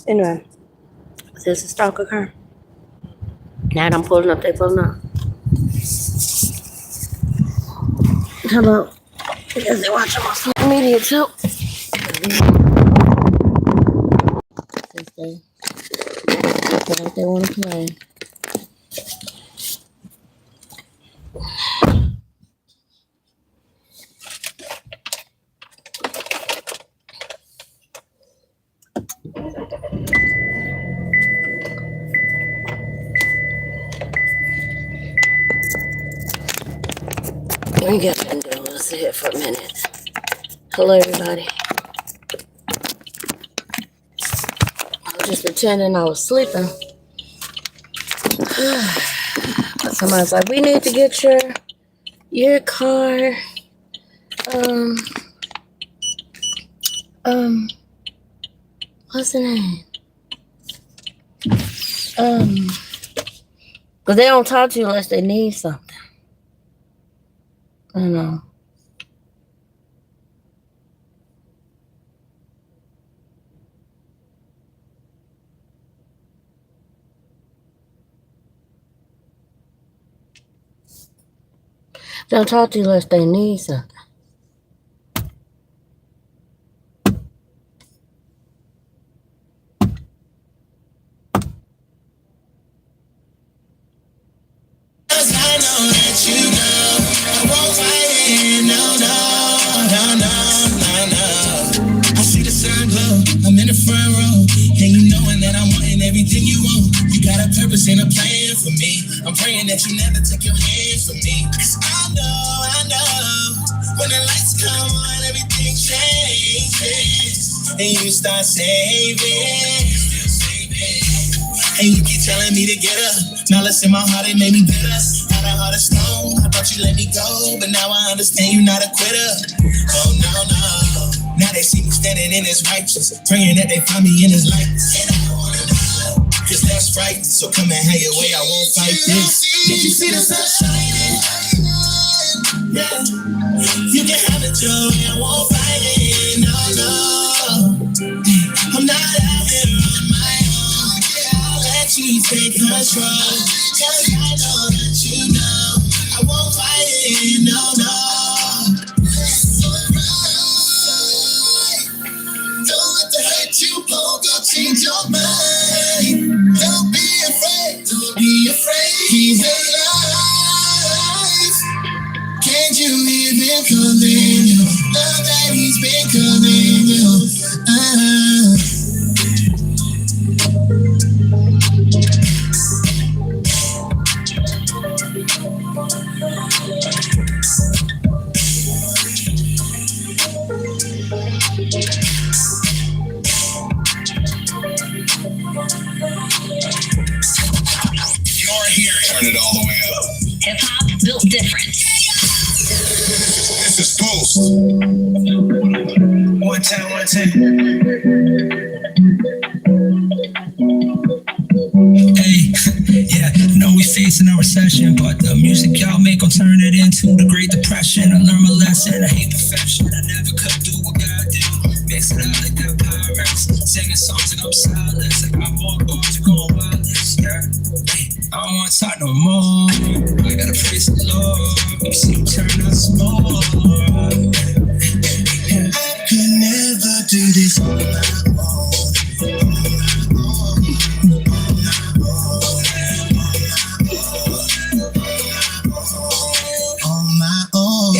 Anyway, since the stalker car, now that I'm pulling up, they pulling up. Hello. Because they watching my social media too. Since they feel like they want to play. Let me get up and do it. Sit here for a minute. Hello, everybody. I was just pretending I was sleeping. But somebody's like, we need to get your car. What's the name? Because they don't talk to you unless they need something. I know. Don't talk to you unless they need something. I know that you know I won't fight it, no. I see the sun glow, I'm in the front row, and you knowing that I'm wanting everything you want. You got a purpose and a plan for me. I'm praying that you never take your hands from me. 'Cause I know, when the lights come on, everything changes, and you start saving. And you keep telling me to get up. Now listen, my heart, it made me bitter. Had a heart of stone, I thought you let me go, but now I understand you're not a quitter. Oh no. Now they see me standing in his righteous, praying that they find me in his light. And I don't wanna know, 'cause that's right. So come and have your way, I won't fight this. Did you see the sun shining? Yeah. You can have it, Joe, I won't fight it, no. I'm not out here on my own. I'll let you take control. 'Cause I know that you know I won't fight it, no. Don't let the hurt you go change your mind. Don't be afraid. He's alive. Can't you even come in? You love that he's been coming. You're here. Turn it all the way up. Hip hop built different. This is Post. One time. Hey, yeah, know we facing a recession, but the music y'all make gon' turn it into the Great Depression. I learned my lesson, I hate perfection, I never could do what God did. Mix it up like that Pyrex, singing songs like I'm silent, like I'm more bars, you're going wireless, yeah. Hey, I don't wanna talk no more, I gotta praise the Lord, you see him turn us more. I could never do this on my own.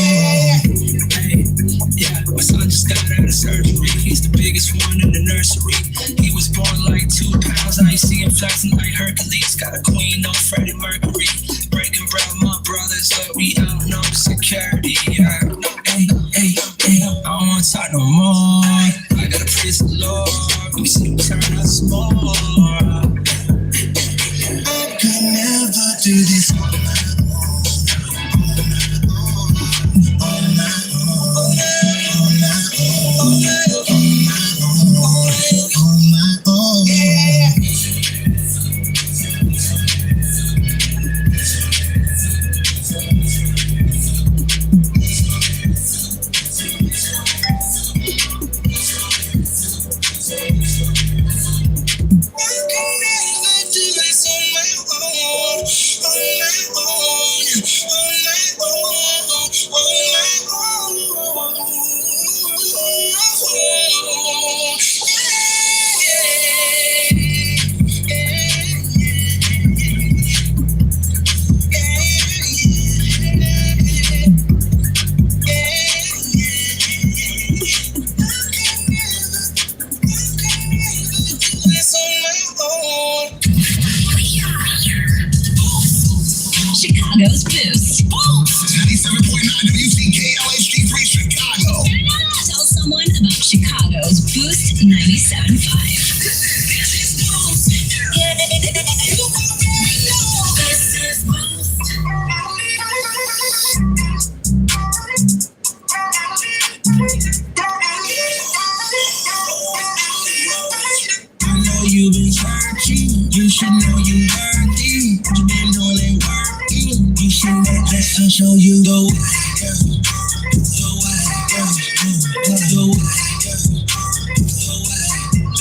My son just got out of surgery. He's the biggest one in the nursery. He was born like 2 pounds. Now you see him flexing like Hercules. Got a queen on Freddie Mercury. Breaking bread with my brothers, but we out no security. Yeah. Hey, I don't wanna talk no more. I gotta praise the Lord. We see him turn us more. I could never do this on my own. You've been searching, you should know you worthy. What you been doing ain't working. You should let that sun show you the way. The way, the way,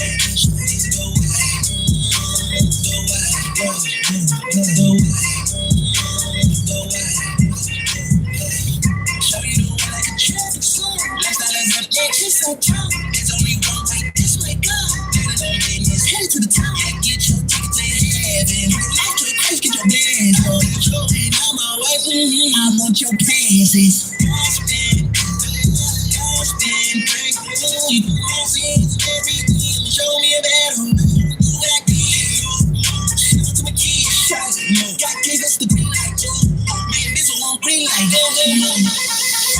let that show you the way. The way, show you the way like a traffic sign. Lifestyle is a bitch, it's so true. There's only one way, this way go. Head to the top, yeah, get your ticket to heaven. Life to the Christ, get your band on. And I'm my wife, I want your passes. Austin, break through. You can see everything. Show me a battle. Do what I can. Shout out to my kids. Got kids that's the green light, too. Man, this one green light. Go.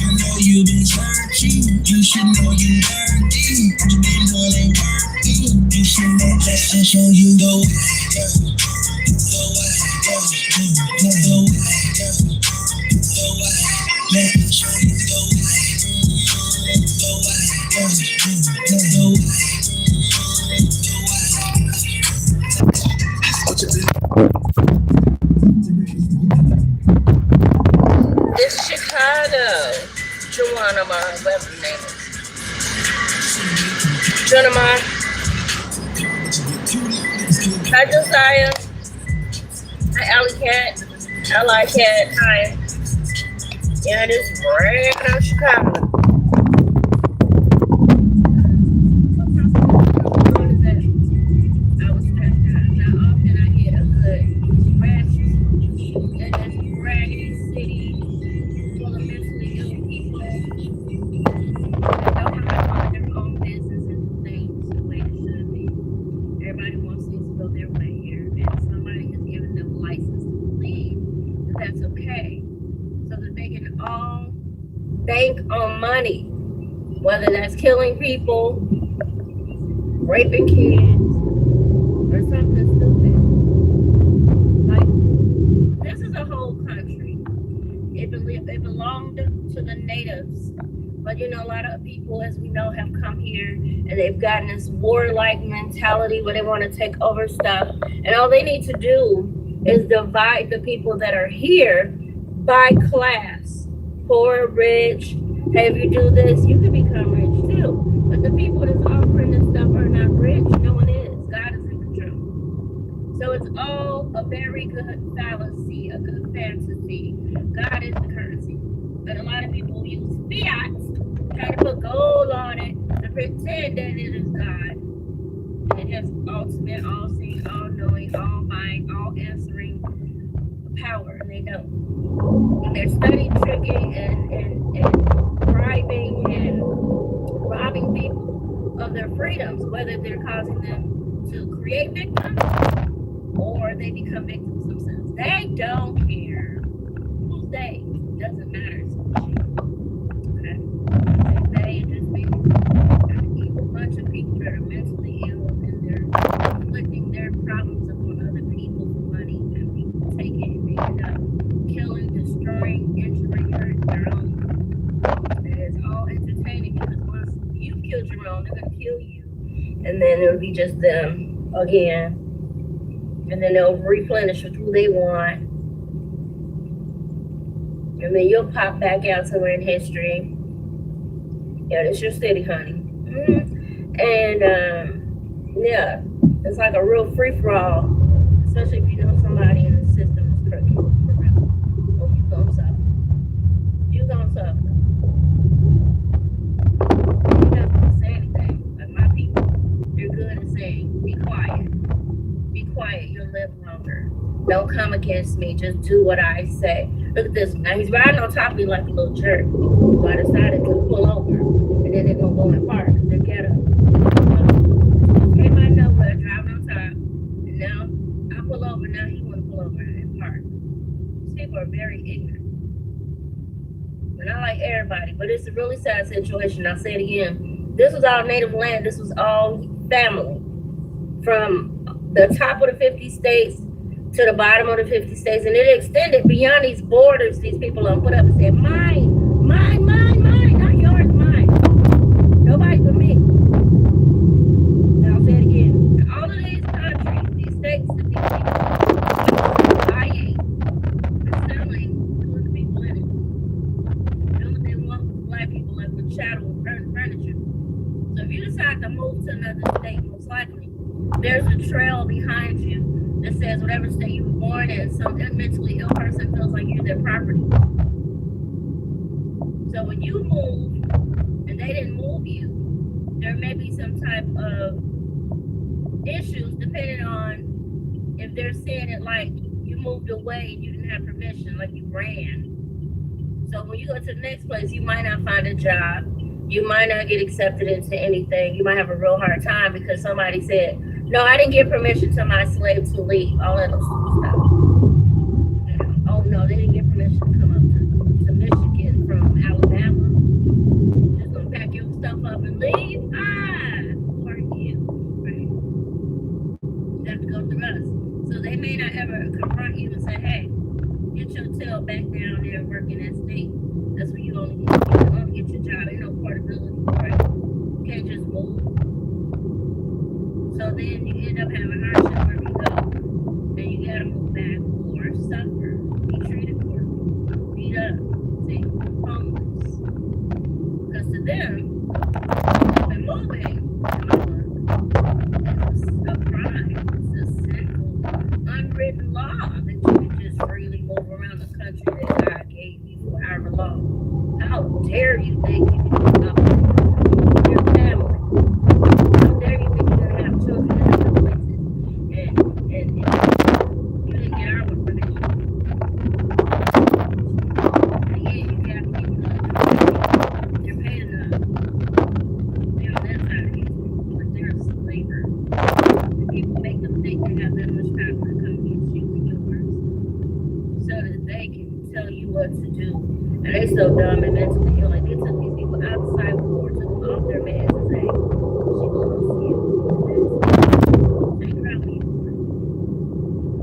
I know you've been searching. You should know you worthy. What you been doing ain't working. You should let that sun show you the way. The way. Let that show you the way. It's Chicago. Geronimo, whatever the name is. Geronimo. Hi, Josiah. Hi, Alley Cat. Ally Cat. Hi. Yeah, it is right out of Chicago. Bank on money, whether that's killing people, raping kids, or something stupid. Like, this is a whole country. It belonged to the natives. But you know, a lot of people, as we know, have come here and they've gotten this warlike mentality where they want to take over stuff. And all they need to do is divide the people that are here by class. Poor, rich. Hey, if you do this, you can become rich too. But the people that's offering this stuff are not rich. No one is. God is in control. So it's all a very good fallacy, a good fantasy. God is the currency. But a lot of people use fiat, try to put gold on it, and pretend that it is God. And it has ultimate, all-seeing, all-knowing, all-mind, all-answering power, and they don't. And they're studying, tricking, and bribing and robbing people of their freedoms, whether they're causing them to create victims or they become victims themselves. They don't care. Who's they? Doesn't matter. Okay? They just means a bunch of people that are mentally ill and they're inflicting their problems upon other people for money, and people take it and they end up killing, destroying, injuring, hurting their own. It is all entertaining because once you've killed your own, they're going to kill you. And then it'll be just them again. And then they'll replenish with who they want. And then you'll pop back out somewhere in history. Yeah, that's your city, honey. And yeah, it's like a real free-for-all, especially if you know somebody in the system is crooked. For real. Hope you gonna suffer. You gonna suffer. You don't have to say anything. Like my people, they're good at saying, be quiet. Be quiet, you'll live longer. Don't come against me, just do what I say. Look at this. Now he's riding on top of me like a little jerk. So I decided to pull over. And then they're gonna go in the park because they're ghetto. Came out of nowhere, driving on top. And now I pull over, now he wanna pull over and park. These people are very ignorant. And I like everybody, but it's a really sad situation. I'll say it again. This was all native land. This was all family. From the top of the 50 states to the bottom of the 50 states. And it extended beyond these borders. These people put up and said, mine, mine, mine, mine, not yours, mine. Nobody but me. Now I'll say it again. All of these countries, these states that these people buying and selling to the people in it. Doing what they want with black people, like with chattel and furniture. So if you decide to move to another state, most likely, there's a trail behind you that says whatever state you were born in, some mentally ill person feels like you're their property. So when you move and they didn't move you, there may be some type of issues depending on if they're saying it like you moved away and you didn't have permission, like you ran. So when you go to the next place, you might not find a job. You might not get accepted into anything. You might have a real hard time because somebody said, no, I didn't get permission to my slave to leave. All that stuff. Oh, no, they didn't get permission to come up to Michigan from Alabama. Just gonna pack your stuff up and leave? Who are you? Right? You have to go through us. So they may not ever confront you and say, hey, get your tail back down there and work in that state. That's where you only get your job. Ain't no portability, right? You can't just move. So then you end up having hardship wherever you go. Then you gotta move back or suffer, be treated poorly, beat up, see, homeless. Because to them, when moving, it's a crime. It's a sinful, unwritten law that you can just freely move around the country that God gave you for our law. How dare you think you can do nothing? Your family. How dare you think you're going to have children in other places? And you didn't get our permission. And yeah, you got people that you're paying enough. They're on that side of history, but they're a slaver. And people make them think they have that much power to come against you and yours so that they can tell you what to do. And they so dumb and mentally ill. Like they took these people outside war, took them off their meds and say, she gonna see you. Take her out here.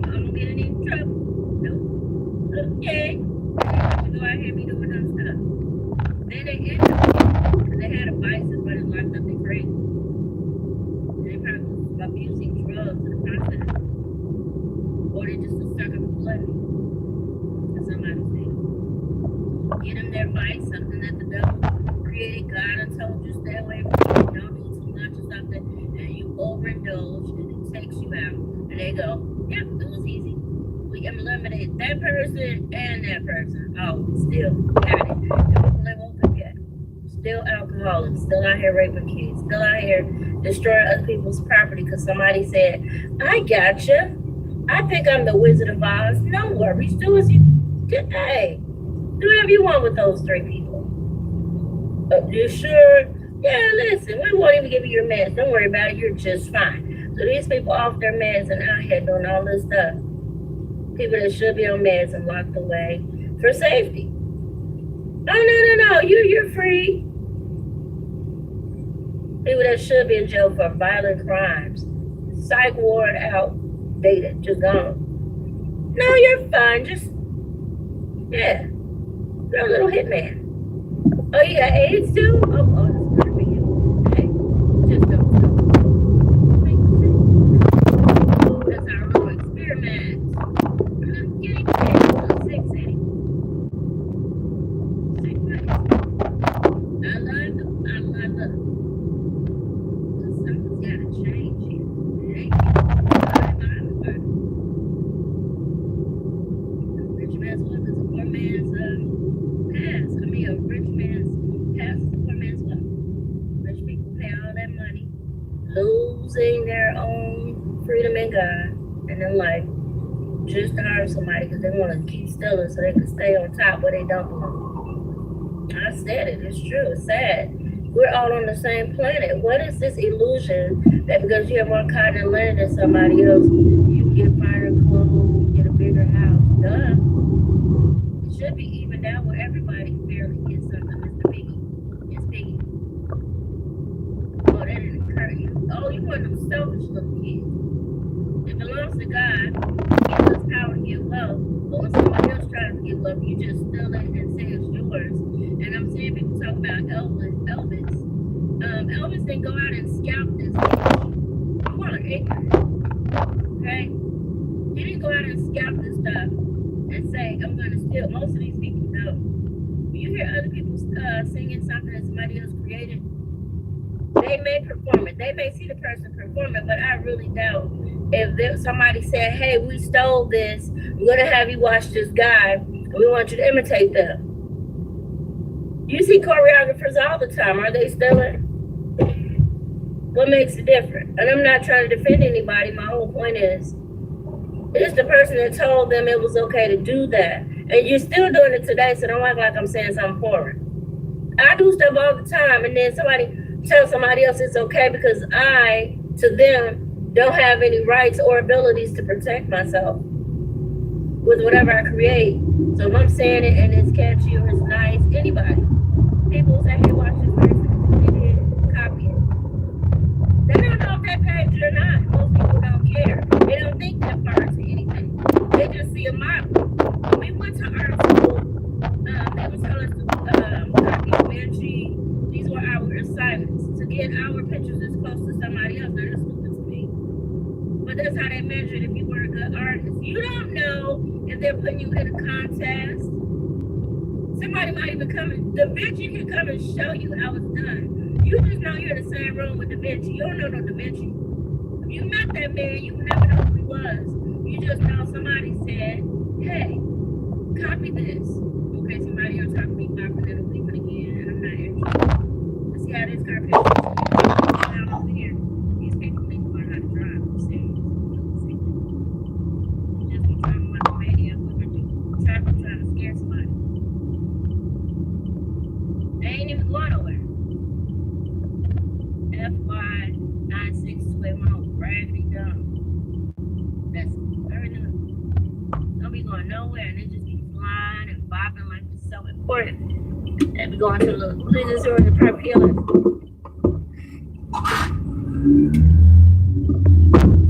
I'm gonna get in any trouble. Nope. Okay. You go out here and be doing dumb stuff. Then they end up because they had a vices, but it locked up their crazy. They probably was abusing drugs in the process. Or they just a sucker for blood. To somebody say. Get them their vice, something that the devil created, God and told you stay away from it, don't do too much or something, and you overindulge and it takes you out. And they go, yep, it was easy. We eliminated that person and that person. Oh, still got it. The people they won't forget. Still alcoholics, still out here raping kids, still out here destroying other people's property because somebody said, I gotcha. I think I'm the Wizard of Oz. No worries, do as you hey. Do whatever you want with those three people. You sure? Yeah, listen, we won't even give you your meds. Don't worry about it. You're just fine. So these people off their meds and out here doing all this stuff. People that should be on meds and locked away for safety. No. You're free. People that should be in jail for violent crimes. Psych ward outdated. Just gone. No, you're fine. Just, yeah. You're a little hitman. Oh, you got AIDS too? Oh, that's good for you. Hey, just don't tell me. That's our little experiment. Little guinea pig, little sick city. Sick place. I love them. Something's got to change here. It ain't rich man's wealth is a poor man's past. I mean, a rich man's past is a poor man's wealth. Rich people pay all that money, losing their own freedom in God and in life, just to hire somebody because they want to keep stealing so they can stay on top where they don't belong. I said it. It's true. It's sad. We're all on the same planet. What is this illusion that because you have more cotton and linen than somebody else, you can get finer clothes, get a bigger house? Duh. It should be even now where everybody barely gets something. It's the biggie. It's biggie. one of them selfish little kids. It belongs to God. He gives us power to get wealth. But when somebody else tries to get wealth, you just steal it and say it's yours. And I'm seeing people talk about Elvis. Elvis didn't go out and scalp this bitch. I'm on ignorant. Okay? He didn't go out and scalp this stuff and say, I'm going to steal. Most of these people don't. When you hear other people singing something that somebody else created, they may perform it. They may see the person perform it, but I really doubt if somebody said, hey, we stole this, we're going to have you watch this guy, and we want you to imitate them. You see choreographers all the time. Are they stealing? What makes it different? And I'm not trying to defend anybody. My whole point is, it's the person that told them it was okay to do that. And you're still doing it today, so don't act like I'm saying something foreign. I do stuff all the time, and then somebody tells somebody else it's okay because I, to them, don't have any rights or abilities to protect myself with whatever I create. So if I'm saying it and it's catchy or it's nice, anybody, people say, hey, watch this person, they did, copy it. They don't know if they paid it or not. Most people don't care. They don't think that far into anything. They just see a model. When we went to art school, they was telling us to copy Vinci. These were our assignments to get our pictures as close to somebody else. They're just stupid to me. But that's how they measured if you were a good artist. You don't know if they're putting you in a contest. Somebody might even come and Da Vinci can come and show you how it's done. You just know you're in the same room with Da Vinci. You don't know no Da Vinci. If you met that man, you would never know who he was. You just know somebody said, hey, copy this. Okay, somebody else talking to me, copy it, leave it again, and I'm not interested. Let's see how this car picture down over here. These people need to learn how to drive. See? You just be driving like a maniac with her traffic trying to scare somebody. They ain't even going nowhere. FY 9621, raggedy dumb. That's very good. Don't be going nowhere and they just be flying and bobbing like it's so important. They be going to the little business or the propeller.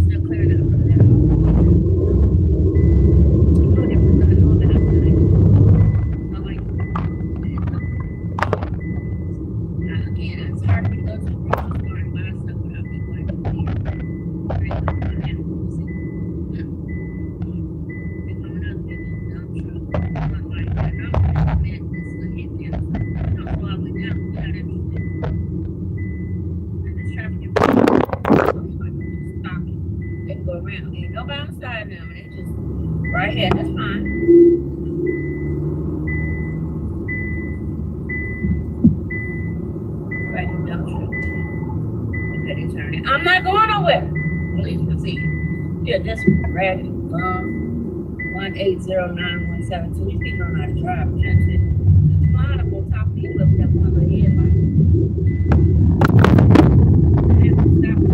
Still clearing up from there. What if we're gonna know about tonight? Oh, wait. Again, it's hard to go to the grocery store and buy stuff without people like around. And go by the side of them and it just right here, that's fine. Right, dump truck. Okay, they turn it. I'm not going nowhere. Please proceed. Yeah, this one, raggedy. 1809172. These people don't know how to drive. That's it. It's flying up on top of you with that one little headlight. I have to stop and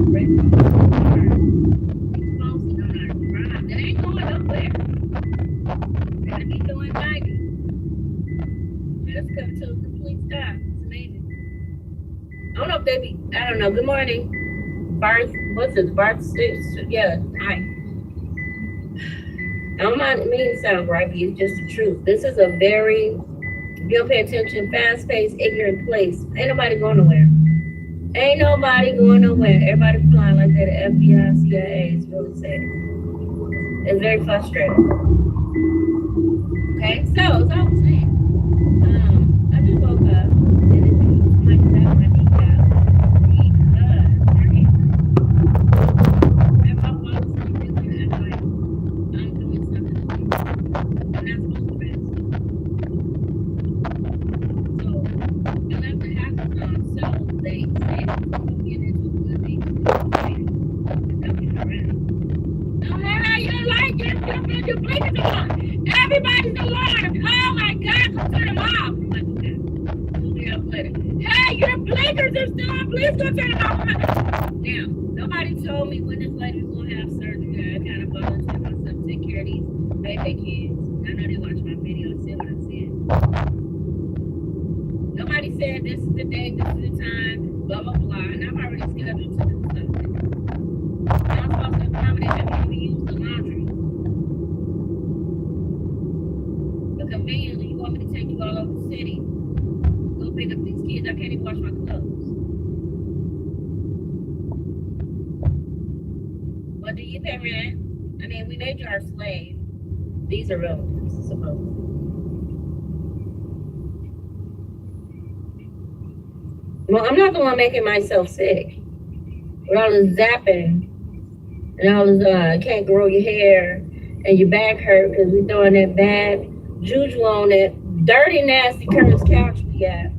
brake on the car. These folks don't know how to drive. That ain't going nowhere. They're gonna be doing 90. Let's come to a complete stop. It's amazing. I don't know if they be, I don't know. Good morning. Barth, what's this? Barth 6? Yeah, hi. I don't mind, it means sound gripey, it's just the truth. This is a very, if you don't pay attention, fast-paced, ignorant place. Ain't nobody going nowhere. Ain't nobody going nowhere. Everybody flying like that. The FBI, CIA is really sad. It's very frustrating. Okay, so as I was saying, I just woke up and it's like that my decal because they're here. And my mom was thinking that like I'm doing something and that's supposed to rest. So I left the house so they said get into a good thing and don't get around. No matter you like it, your blinkers on. Everybody's alarmed. Oh my God, go turn them off. I'm like, okay. Hey, your blinkers are still on. Please go turn them off. Now, nobody told me when this lady was going to have surgery. I kind of volunteered myself to take care of these baby kids. I know they watch my video and see what I said. Nobody said this is the day, this is the time, blah, blah, blah. And I'm already scheduled to themselves. Well, do you pay rent? I mean, we made you our slave. These are relatives, supposedly. Well, I'm not the one making myself sick. With all this zapping and all this, can't grow your hair and your back hurt because we throwing that bad juju on that dirty, nasty cursed couch we got.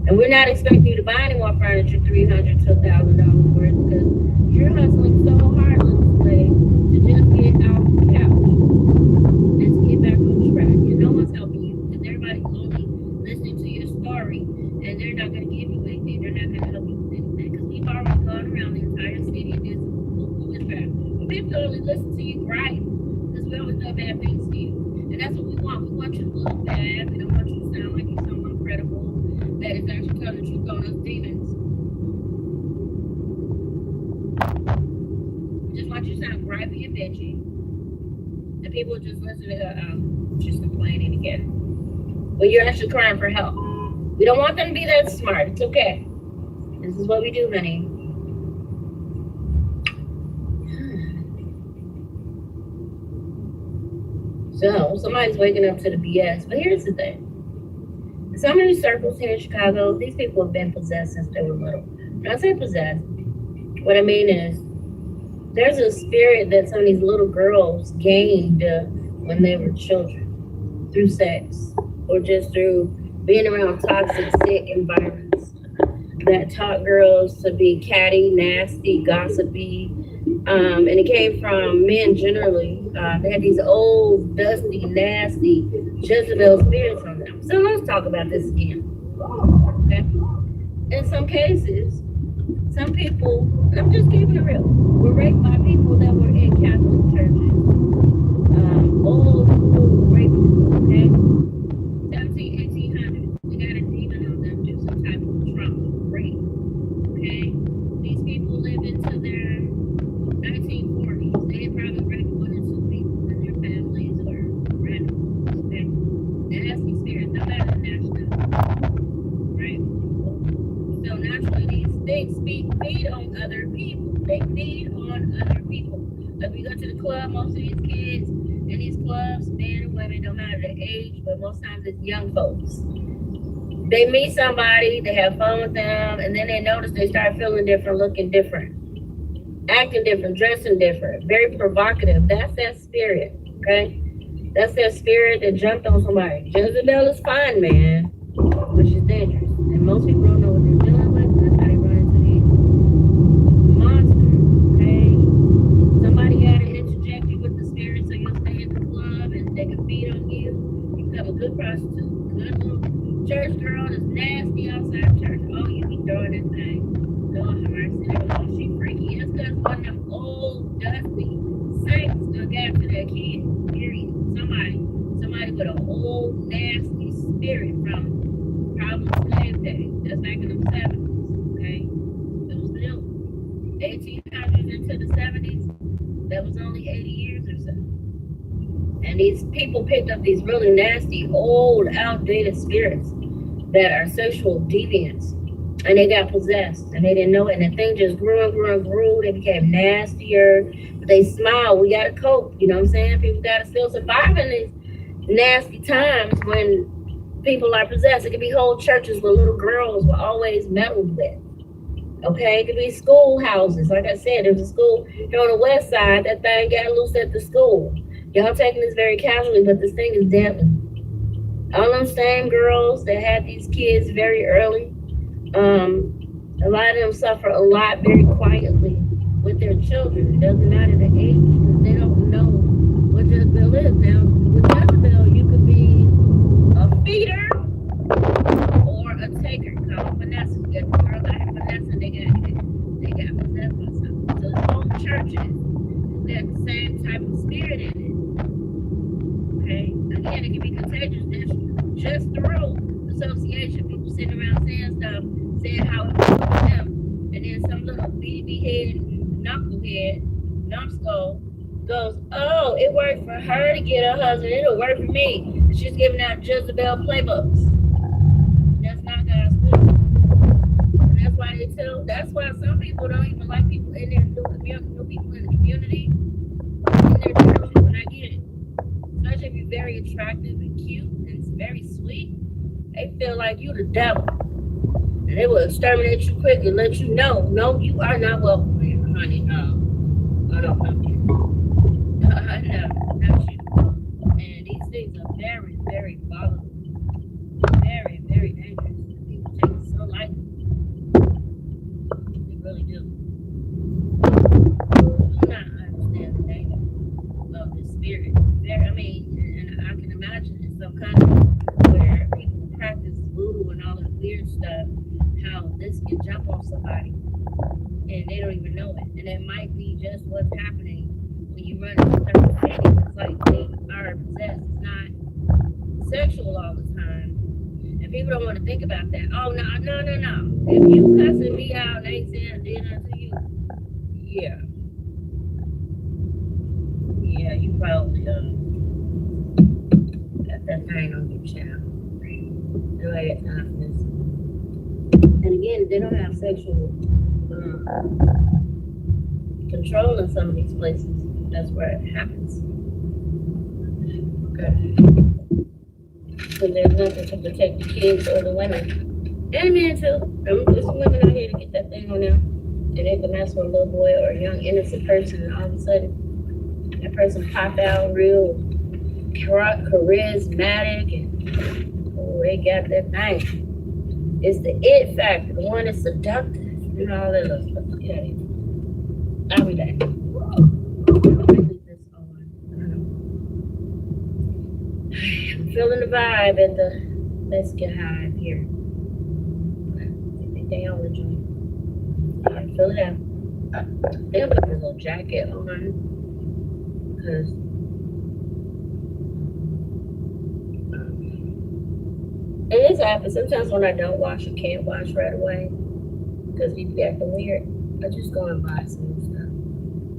And we're not expecting you to buy any more furniture, $300 to $1,000 worth, because you're hustling so hard, little slave, to just get off the couch and to get back on track. And no one's helping you, because everybody's only listening to your story, and they're not going to give you anything. They're not going to help you with anything, because we've already gone around the entire city and did some witchcraft. But people only listen to you right, because we always do bad things to you. And that's what we want. We want you to look bad. We don't want you to sound like you're someone credible that is actually telling the truth on those demons. We just want you to sound gripey and bitchy. And people just listen to go, just complaining again. When you're actually crying for help. We don't want them to be that smart. It's okay. This is what we do, honey. So, somebody's waking up to the BS. But here's the thing. In some of these circles here in Chicago, these people have been possessed since they were little. When I say possessed, what I mean is there's a spirit that some of these little girls gained when they were children through sex or just through being around toxic, sick environments that taught girls to be catty, nasty, gossipy. And it came from men generally. They had these old, dusty, nasty Jezebel spirits on them. So let's talk about this again. Okay? In some cases, some people, I'm just keeping it real, were raped by people that were in Catholic churches. Old school rape, okay? 1800s. We got a demon on them, do some type of trauma, rape. Okay? These people lived into their 1940s. They had probably raped 1 or 2 people in their families or randoms. Okay? Nasty spirits, no matter the nationality. Right? So naturally, these things feed on other people. They feed on other people. If you go to the club, most of these kids in these clubs, men and women, no matter the age, but most times it's young folks. They meet somebody, they have fun with them, and then they notice they start feeling different, looking different, acting different, dressing different, very provocative. That's that spirit, okay? That's that spirit that jumped on somebody. Jezebel is fine, man, which is dangerous. And most people don't know what they're dealing with. That's how they run into these monsters, okay? Somebody got to interject you with the spirit so you'll stay in the club and they can feed on you. You become a good prostitute, good little church girl that's nasty outside church. Oh, you be throwing that thing. Lord have mercy. Oh, she freaky. It's because one of them old, dusty saints gonna get after that kid. Period. Somebody with an old, nasty spirit from probably slave days. Just back in the 70s. Okay? It was new. 1800s into the 70s. That was only 80 years or so. And these people picked up these really nasty, old, outdated spirits that are sexual deviants. And they got possessed. And they didn't know it. And the thing just grew and grew and grew. They became nastier. But they smiled. We got to cope. You know what I'm saying? People got to still survive in these nasty times when people are possessed. It could be whole churches where little girls were always meddled with. Okay, it could be schoolhouses. Like I said, there's a school here on the west side. That thing got loose at the school. Y'all taking this very casually, but this thing is deadly. All them same girls that had these kids very early, a lot of them suffer a lot very quietly with their children. It doesn't matter the age because they don't know what Jezebel is. Now, with Jezebel, you could be a feeder or a taker. Called Vanessa. You got the girls out here, Vanessa, they got possessed by something. So the whole churches got the same type of spirit in it. Okay? Again, it can be contagious. Just through association. People sitting around saying stuff, saying how it works for them. And then some little BB head, knucklehead, numbskull goes, oh, it worked for her to get her husband. It'll work for me. She's giving out Jezebel playbooks. That's not God's will. why some people don't even like people in their new people in the community, in their churches. And I get it. Especially if you're very attractive and cute and it's very sweet, they feel like you the devil. And they will exterminate you quick and let you know, no, you are not welcome here, honey. No, I don't come here. No, not you. And these things are very, very volatile. Very, very dangerous. People take it so lightly. They really do. Do not understand the danger of the spirit. And I can imagine in some countries where people practice voodoo and all that weird stuff, how this can jump on somebody and they don't even know it. And it might be just what's happening when you run into certain cities. It's like they are possessed. It's not sexual all the time. And people don't want to think about that. Oh, no. If you cussing me out and ain't saying dinner to you, yeah, you probably got that thing on your channel. Nobody got time for this. And again, they don't have sexual control in some of these places. That's where it happens. Okay. So there's nothing to protect the kids or the women. And men too. There's some women out here to get that thing on them. And they can mess with a little boy or a young innocent person, and all of a sudden that person pop out real charismatic and they got that thing. It's the it factor, the one that's seductive, and all that other stuff. Yeah. I'll be back. Leave this on. I'm feeling the vibe at the Let's Get High here. I think they on the joint. Yeah, fill it out. They'll put a little jacket on because it is happens sometimes when I don't wash or can't wash right away because people be acting weird. I just go and buy some stuff.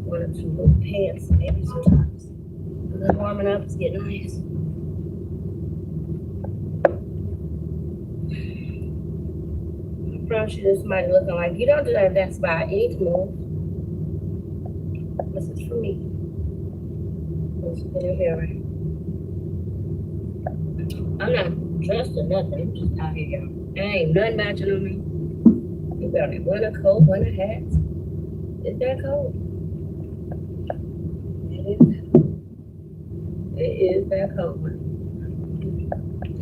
One or two little pants, maybe sometimes. And then warming up is getting nice. I promise you this might looking like you don't deserve that spot. You need to move. This is for me. Let's put it here, right? I'm not dressed or nothing. I'm just out here, y'all. There ain't nothing matching on me. You got a winter coat, winter hats. It's that cold. It is that cold.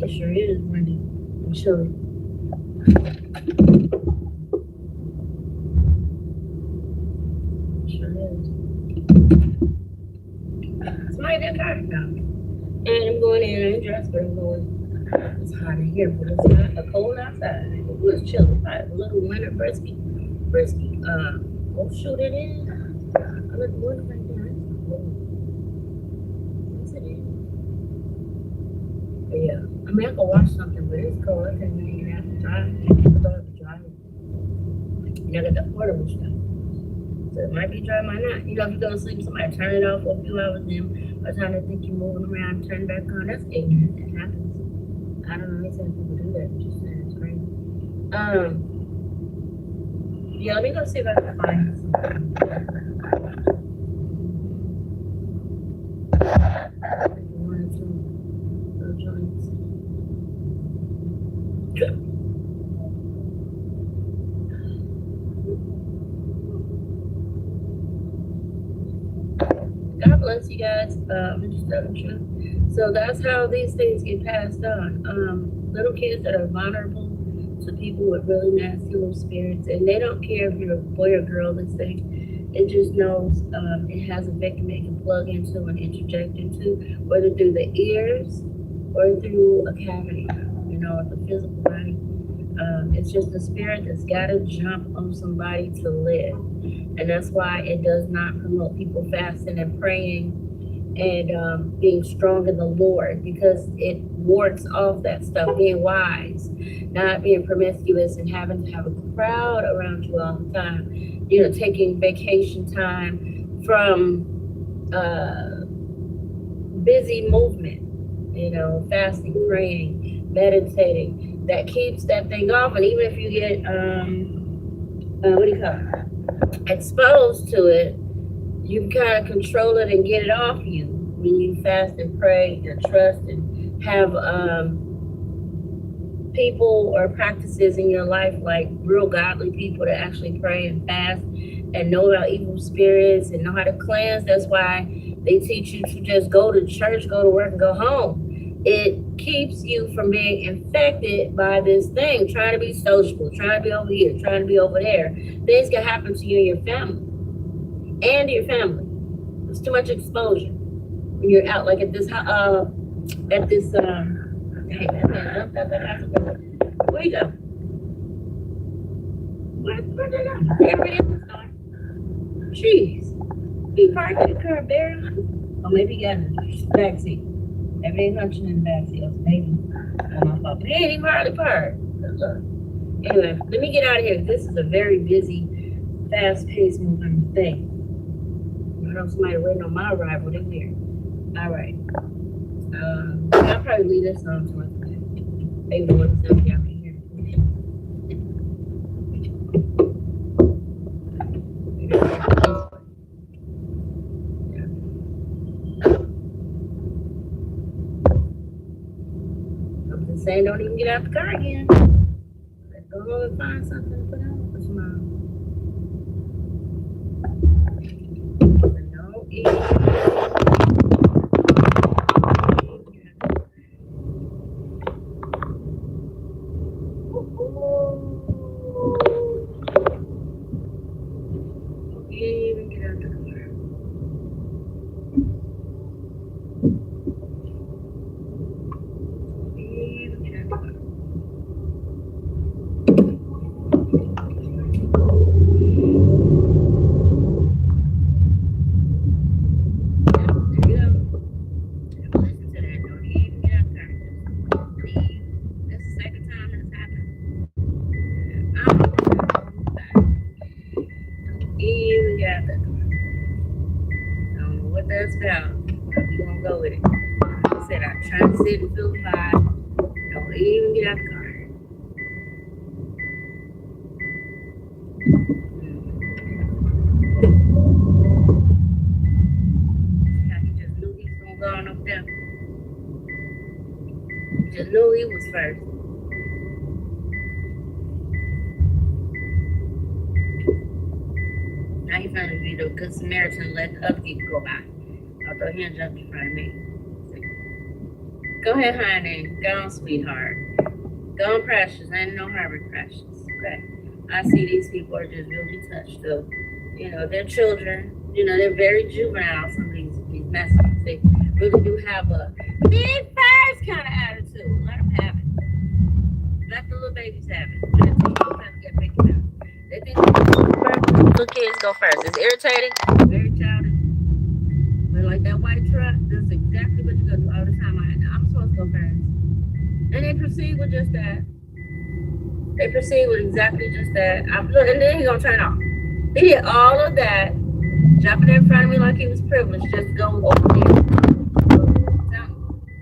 It sure is windy and chilly. Sure is. Somebody that got it now. And I'm going in and dressed, but I'm going. It's hot in here, but it's not a cold outside. It was chilly, like a little winter frisky. Oh shoot, it is. I look good right there. Yes, it is. But yeah, I mean I can wash something, but it's cold. I can't even have to dry. I don't have to dry it. And I got the portable stuff. So it might be dry, might not. You know, if you go to sleep, somebody turn it off for a few hours, then by the time they think you're moving around, turn it back on. That's ignorant. It happens. I don't know, some people do that. Just saying, it's crazy. Yeah, let me go see if I can find something. One or two little joints. God bless you guys. I'm just telling the truth. So that's how these things get passed on. Little kids that are vulnerable to people with really nasty little spirits, and they don't care if you're a boy or girl. This thing, it just knows it has a victim it can plug into and interject into, whether through the ears or through a cavity, you know, the physical body. It's just a spirit that's got to jump on somebody to live, and that's why it does not promote people fasting and praying and being strong in the Lord, because it wards off that stuff, being wise, not being promiscuous and having to have a crowd around you all the time, you know, taking vacation time from busy movement, you know, fasting, praying, meditating, that keeps that thing off. And even if you get what do you call it? Exposed to it, you can kind of control it and get it off you when you fast and pray and trust and have people or practices in your life, like real godly people that actually pray and fast and know about evil spirits and know how to cleanse. That's why they teach you to just go to church, go to work, and go home. It keeps you from being infected by this thing, trying to be sociable, trying to be over here, trying to be over there. Things can happen to you and your family. And your family. There's too much exposure when you're out, like at this hey, that man jumped out the house. Where you go? Where did I go? Jeez. He parked in the curb there. Or maybe he got in the back seat. Maybe they hunching in the back seat. Maybe. On my fault. But he ain't even hardly parked. Anyway, let me get out of here. This is a very busy, fast-paced moving thing. I know somebody waiting on my arrival. They're weird. All right. I'll probably leave this on to it. Maybe what's up, y'all can hear it. I'm just saying, don't even get out the car again. Let's go and find something to put on for tomorrow. No eating. That's about. We're gonna go with it. Like I said, I'm trying to sit and feel the vibe. Don't even get out the car. He just knew he was gonna go on up there. He just knew he was first. Now he's trying to be the good Samaritan and let the other people go by. Although he jumped in front of me. Go ahead, honey. Go on, sweetheart. Go on, precious. Ain't no hurry, precious. Okay. I see these people are just really touched up. You know, they're children. You know, they're very juvenile, some of these messages. They really do have a big first kind of attitude. Let them have it. Let the little babies have it. Let the little babies get picked up. They think little kids go first. It's irritating, very childish. But like that white truck, that's exactly what you go do all the time. I'm supposed to go first. And they proceed with just that. They proceed with exactly just that. And then he's gonna turn off. He did all of that, jumping in front of me like he was privileged, just to go over there.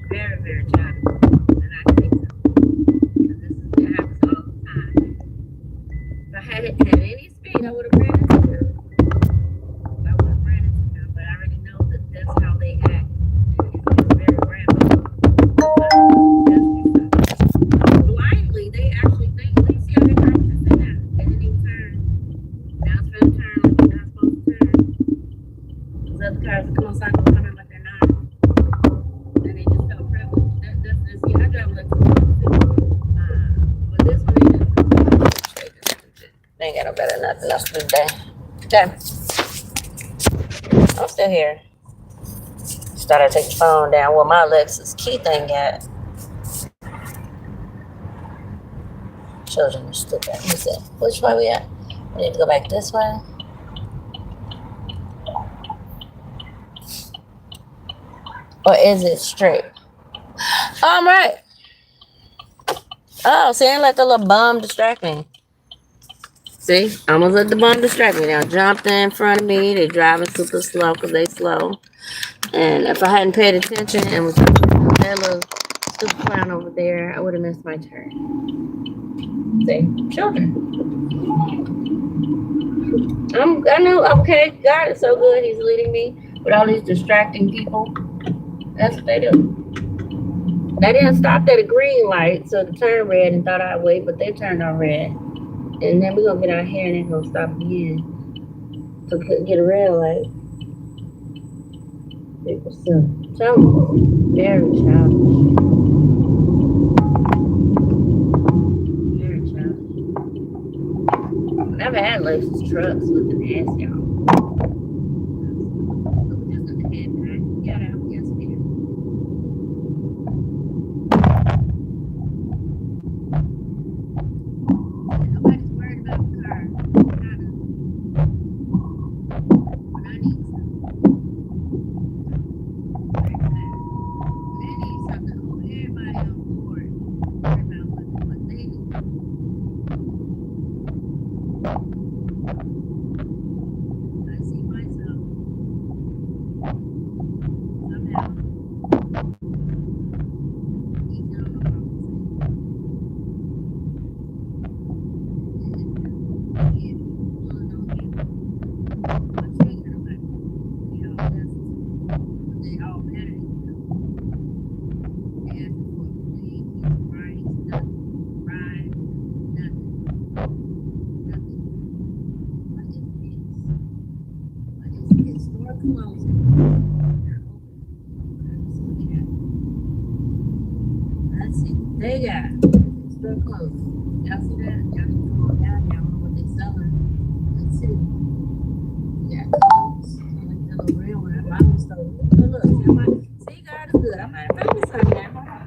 Very, very childish. And I think so. Because it happens all the time. If I had any speed, I would have ran into him. But I already know that that's how they act. It's very random. Blindly, they actually think, you see how they turn just like that. They didn't even turn. Now it's going to turn like they're not supposed to turn. Those other cars come on cycle coming like they're not. And they just felt privileged. That's yeah, I drive like but this one, they ain't got no better nothing else to do today. Okay. I'm still here. Started to take the phone down. Well, my Alexa's key thing got. Children are stupid. Let me see. Which way we at? We need to go back this way. Or is it straight? Oh, I'm right. Oh, see, I ain't let the little bum distract me. See, I almost let the bum distract me. Now jumped in front of me. They driving super slow because they slow. And if I hadn't paid attention and was that little stupid clown over there, I would have missed my turn. See, children. I know, okay, God is so good, he's leading me with all these distracting people. That's what they do. They didn't stop at a green light, so it turned red and thought I'd wait, but they turned on red. And then we're gonna get out here and they're gonna stop again. So we couldn't get a red light. People still very childish. Very childish. Never had Lexus trucks with an ass y'all. So we're just gonna head back. Got out yesterday. Nobody's worried about the car. Kinda. When I need something. When they need something, oh, everybody on board. Worried about what they need. I see myself somehow eating on the wrong side. Yeah, pulling on you. I'm taking them back. They all necessary. They all matter. They ask for clean, rice, nothing. Ride, nothing. Nothing. What is this? What is this? Store closing. They're open. Let's look at it. Let's see what they got. Store closing. Y'all see that? Y'all can come on down. Y'all know what they're selling. Let's see. We got clothes. I like that little real one. I bought them store. Oh, look. See, see, God is good. I might have found me something there. Hold on.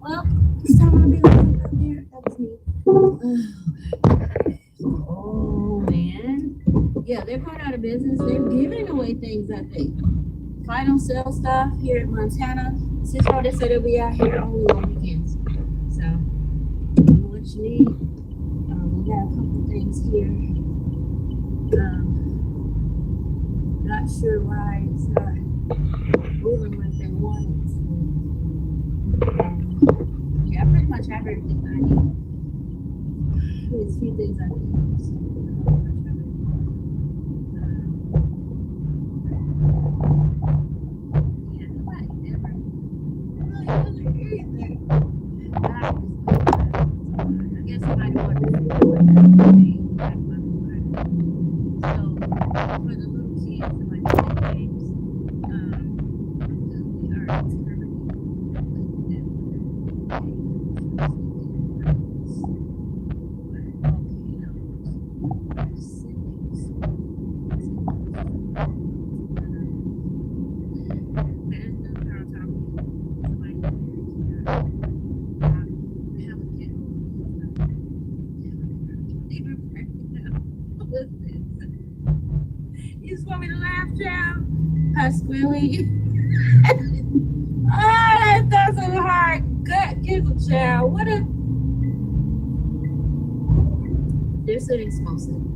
Well, it's time I'll be looking out there. That's me. Oh, man. Yeah, they're going out of business. They're giving away things, I think. Final sale stuff here in Montana. Since they said they'll be out here only on weekends. So, what you need. We got a couple things here. Not sure why it's not moving like they want it to. much everything I need. There's few things I need. So, much everything. Yeah, nobody ever really anything. I guess somebody wanted to see what everything back when we were. So for the little kids and like the games, we are determining you just want me to laugh, child? Her squealing. Oh, that's a hard gut giggle, child. What a. They're sitting small cities.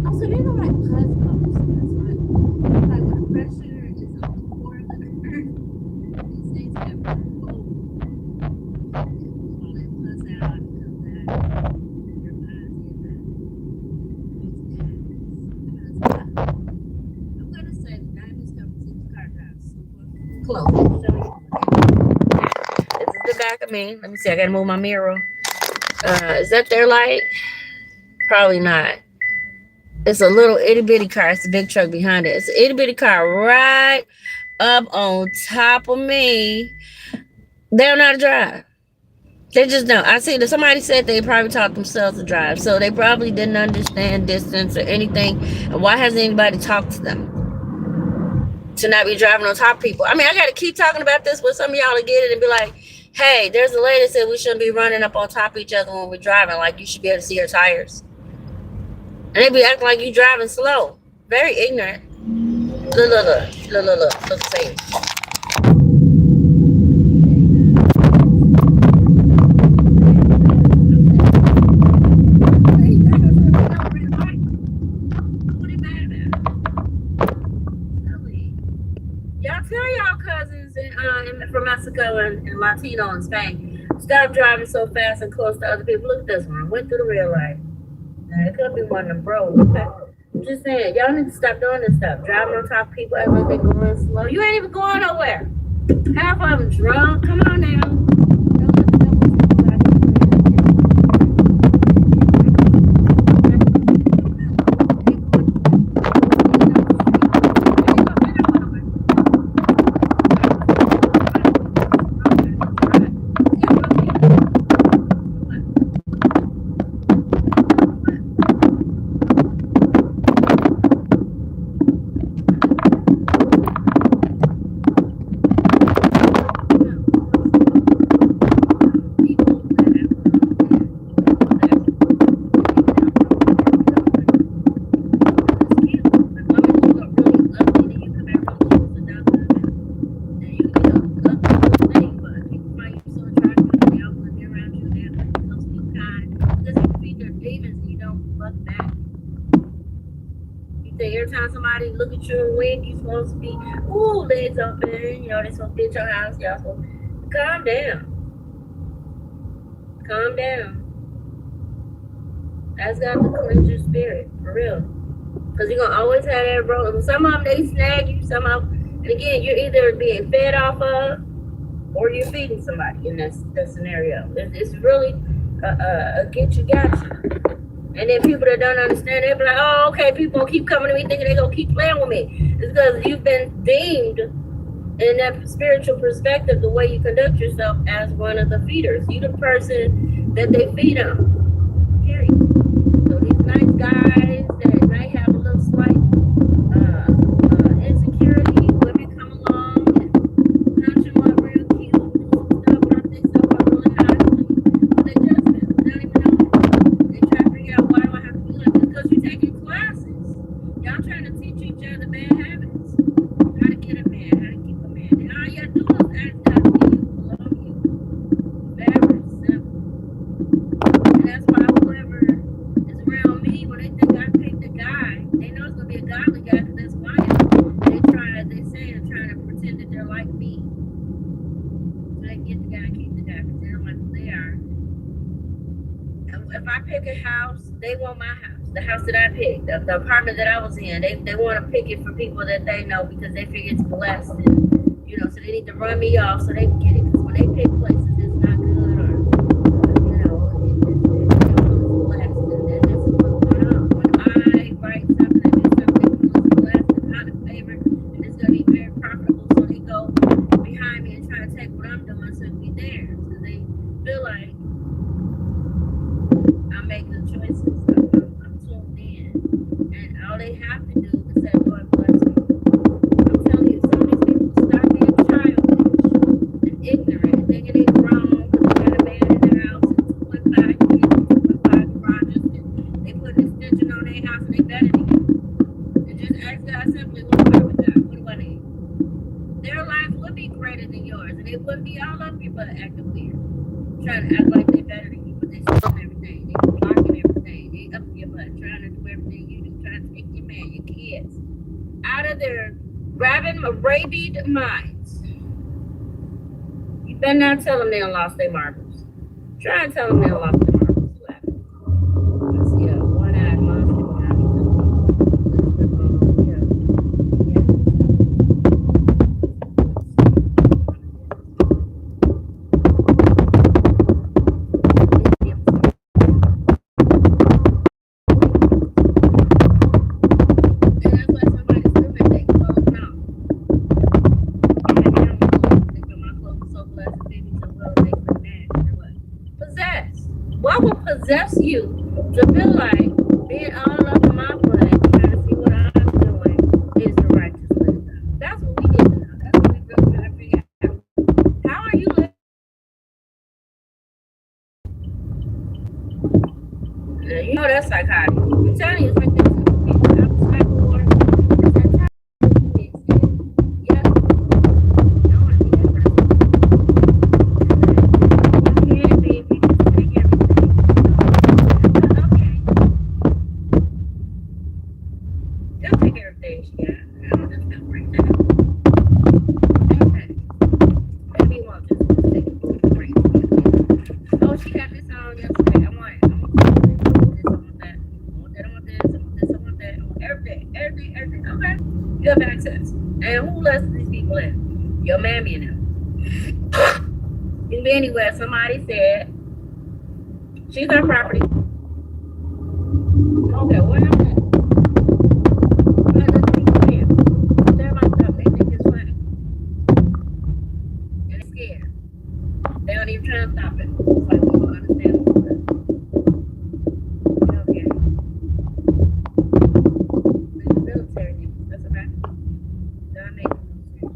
Oh, so they don't like puzzles. That's right. Like when the pressure is on the core of the earth, these things get cold. All that puzz out and comes out. Your eyes get that. I'm gonna say the diamonds come to the car drive super close. This is the back of me. Let me see. I gotta move my mirror. Is that their light? Probably not. It's a little itty bitty car. It's a big truck behind it. It's an itty bitty car right up on top of me. They don't know how to drive. They just don't. I see that somebody said they probably taught themselves to drive. So they probably didn't understand distance or anything. And why hasn't anybody talked to them? To not be driving on top of people. I mean, I got to keep talking about this with some of y'all to get it and be like, hey, there's a lady that said we shouldn't be running up on top of each other when we're driving. Like, you should be able to see her tires. And they be acting like you driving slow. Very ignorant. Look, same. Y'all tell y'all cousins from Mexico and Latino in Spain, stop driving so fast and close to other people. Look at this one. Went through the red light. It could be one of them bros. I'm just saying, y'all need to stop doing this stuff. Driving on top of people, acting like they going slow. You ain't even going nowhere. Half of them drunk. Come on now. Every time somebody look at you and wink, you supposed to be, ooh, legs open, you know, they supposed to be at your house, y'all supposed to calm down. Calm down. Ask God to cleanse your spirit, for real. Because you're going to always have that road. Some of them, they snag you, some of them, and again, you're either being fed off of or you're feeding somebody in that scenario. It's really a get you, got you. And then people that don't understand, they be like, oh, okay, people gonna keep coming to me thinking they gonna keep playing with me. It's because you've been deemed in that spiritual perspective, the way you conduct yourself as one of the feeders. You the person that they feed on. Period. So these nice guys that might have a little slight insecurity, women come along and punch them up real cute, stuff up, they stuff up really nicely. But they just don't even know. They try to figure out why do I have to do it? Because you're taking classes. Y'all trying to teach each other bad habits. How to get a man, how to keep a man. And all you have to do is ask God to give you below you. Very simple. And that's why whoever is around me, when they think I picked a guy, they know it's gonna be a godly guy because that's why they say pick a house, they want my house, the house that I picked, the apartment that I was in. They want to pick it for people that they know because they figure it's blessed. And, you know, so they need to run me off so they can get it. Because when they pick places, it's not good or, you know, it's blessed. And this is what's going on. When I write something and do something that's blessed and out of favor, and it's going to be very profitable, so they go behind me and try to take what I'm doing so it be theirs. Because they feel like I make good choices. I'm tuned in. And all they have to do is say, Lord bless me. I'm telling you, some of these people start being childish and ignorant, thinking they wrong because they got a man in their house and 2.5 kids, 2.5 garages, and they put an extension on their house and they better than you. And just ask God simply, what do I with God? What do I need? Their life would be greater than yours, and they wouldn't be all up your butt acting weird, trying to act like they're better than you, but they stealing everything. They blocking everything. They up your butt, trying to do everything you do, trying to take your man, your kids out of their rabid minds. You better not tell them they done lost their marbles. Try and tell them they done lost their marbles. What happened? I see a one-eyed monster behind me. What will possess you to feel like being all up in my butt trying to see what I'm doing is the righteous wisdom? That's what we need to know. That's what we really trying to figure out. How are you living? You know that's psychotic. I'm telling you, it's like this. I'm psychotic. It's that time. Yeah. I don't want to be that person. You can't be if you just take everything. Okay. Just take everything she got. I don't just feel right now. Okay. Maybe you won't just take it break. Oh, she got this on yesterday. I want it. I want this. I want that. I want that. I want this. I want this. I want that. I want everything. Everything. Everything. Okay. You have access. And who lets these people in? Your mammy and them. You can be anywhere. Somebody said she's our property. Okay, where am I? Let the people in. They're my stuff. They think it's funny. And they're scared. They don't even try to stop it. It's like we don't understand what's good. Okay. It's military niggas. That's a fact. They're not making military.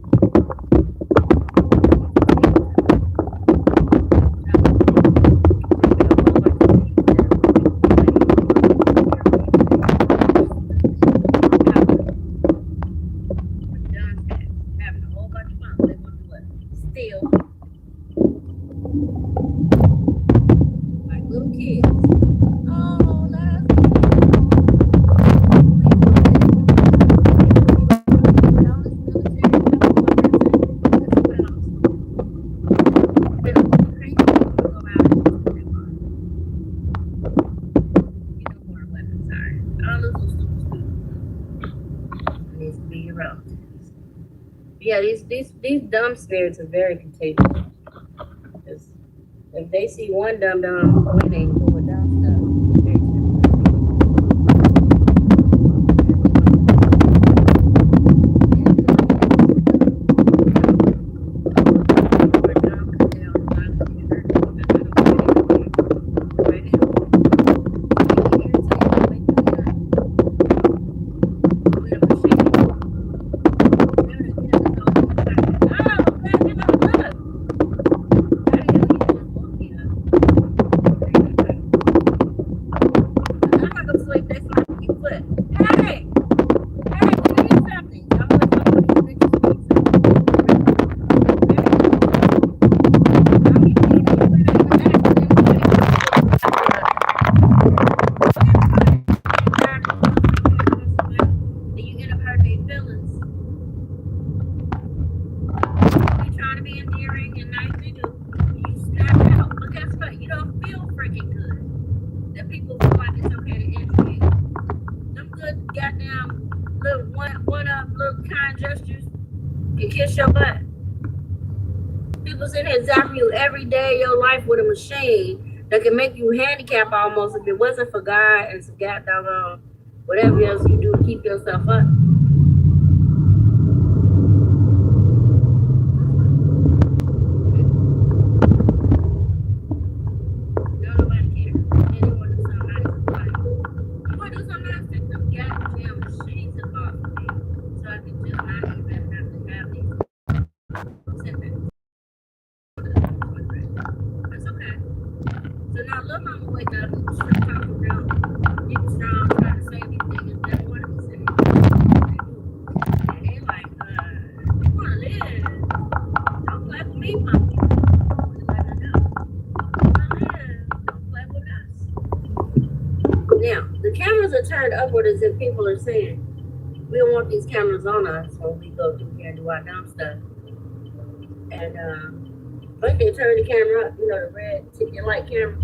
Having a whole bunch of fun, they want to what? Steal. Like little kids. Oh, that's yeah, these dumb spirits are very contagious. Because if they see one dumb winning doing dumb stuff, very goddamn little little kind gestures can kiss your butt. People sitting here zapping you every day of your life with a machine that can make you handicapped almost if it wasn't for God and some goddamn whatever else you do to keep yourself up. Now, the cameras are turned upward as if people are saying, we don't want these cameras on us when we go through here and do our dumb stuff. And but they turn the camera up, you know, the red ticket light camera.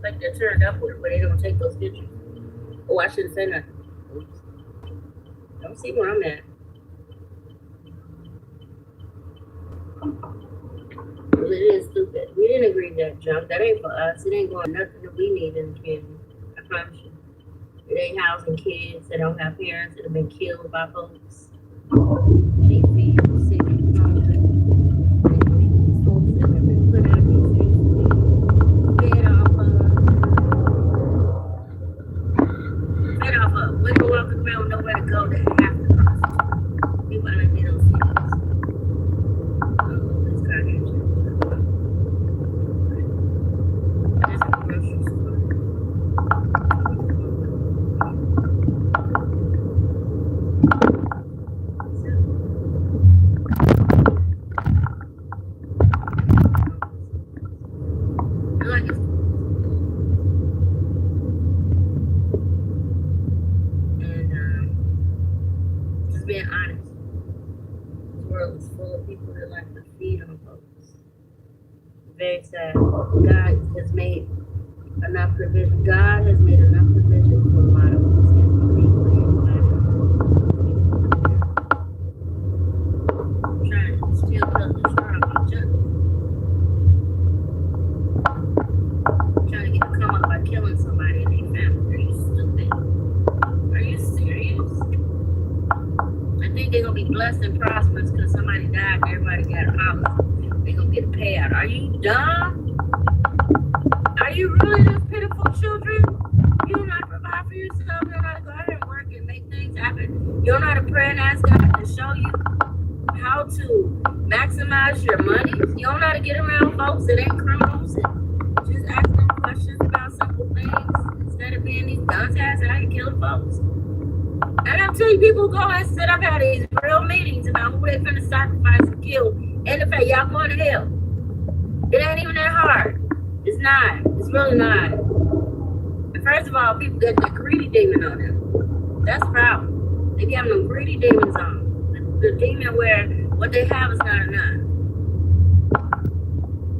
Like they're turned upward where they don't take those pictures. Oh, I shouldn't say nothing. Oops. Don't see where I'm at. Well, it is stupid. We didn't agree to that junk. That ain't for us. It ain't going nothing that we need in the community. I promise you. It ain't housing kids that don't have parents that have been killed by folks. These people sick and folks that have been put out these things fed off of. Women walking around with nowhere to go that have to cross. People like they don't see us. This kind of shit. That's a grocery store. Being honest, this world is full of people that like to feed on folks. Very sad. God has made enough provision. God has made enough provision for a lot of us. Trying to still build the strong each other. Trying to get come up by killing somebody in their family. Are you stupid? Are you serious? I think they're gonna be blessed and prosperous because somebody died and everybody got a house. They're gonna get a payout. Are you dumb? Are you really those pitiful children? You don't know how to provide for yourself. You don't know how to go out and work and make things happen. You don't know how to pray and ask God to show you how to maximize your money. You don't know how to get around folks that ain't criminals and just ask them questions about simple things instead of being these dunce-ass out here killing folks. And I'm telling you, people go and sit up at these real meetings about who they're finna sacrifice and kill. And in fact, y'all going to hell. It ain't even that hard. It's not. It's really not. And first of all, people get the greedy demon on them. That's the problem. They got them greedy demons on. The demon where what they have is not enough.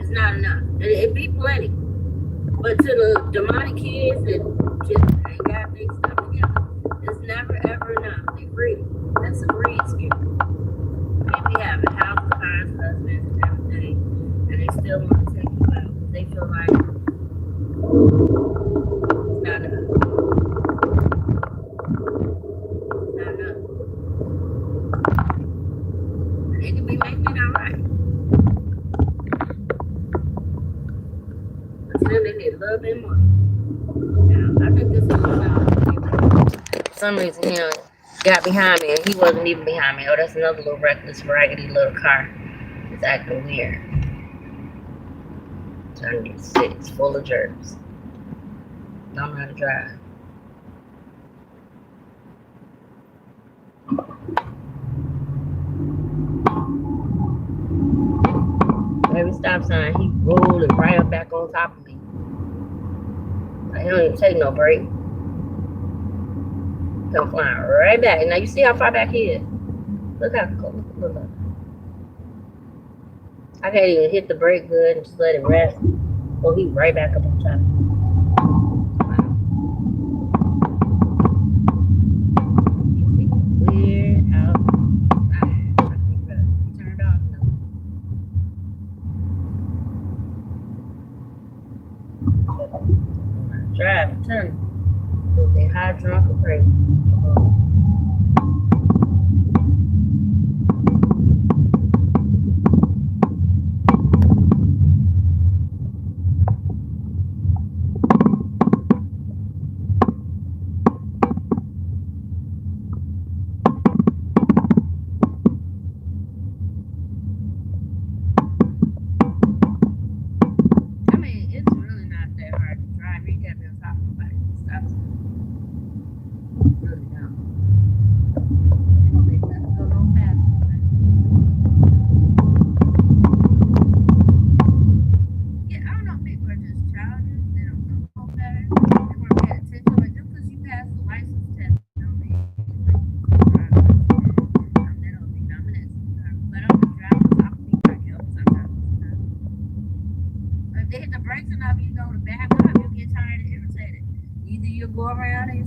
It's not enough. It be plenty. But to the demonic kids that just ain't got their stuff together, it's never ever enough. They greedy. That's a greed spirit. People have a house, cars, husbands, and everything, and they still want to take you out. They feel like it's not enough. It's not enough. And they can be making it all right. But to them, they need a little bit more. Now, I think this is for some reason, you know, got behind me and he wasn't even behind me. Oh, that's another little reckless, raggedy little car. It's acting weird. Trying to get sick. It's full of jerks. Don't know how to drive. Every stop sign, he rolling right up back on top of me. Like, he don't even take no break. Come flying right back. Now you see how far back he is. Look how close. Look up. I can't even hit the brake good and just let it rest. Oh, he right back up on top.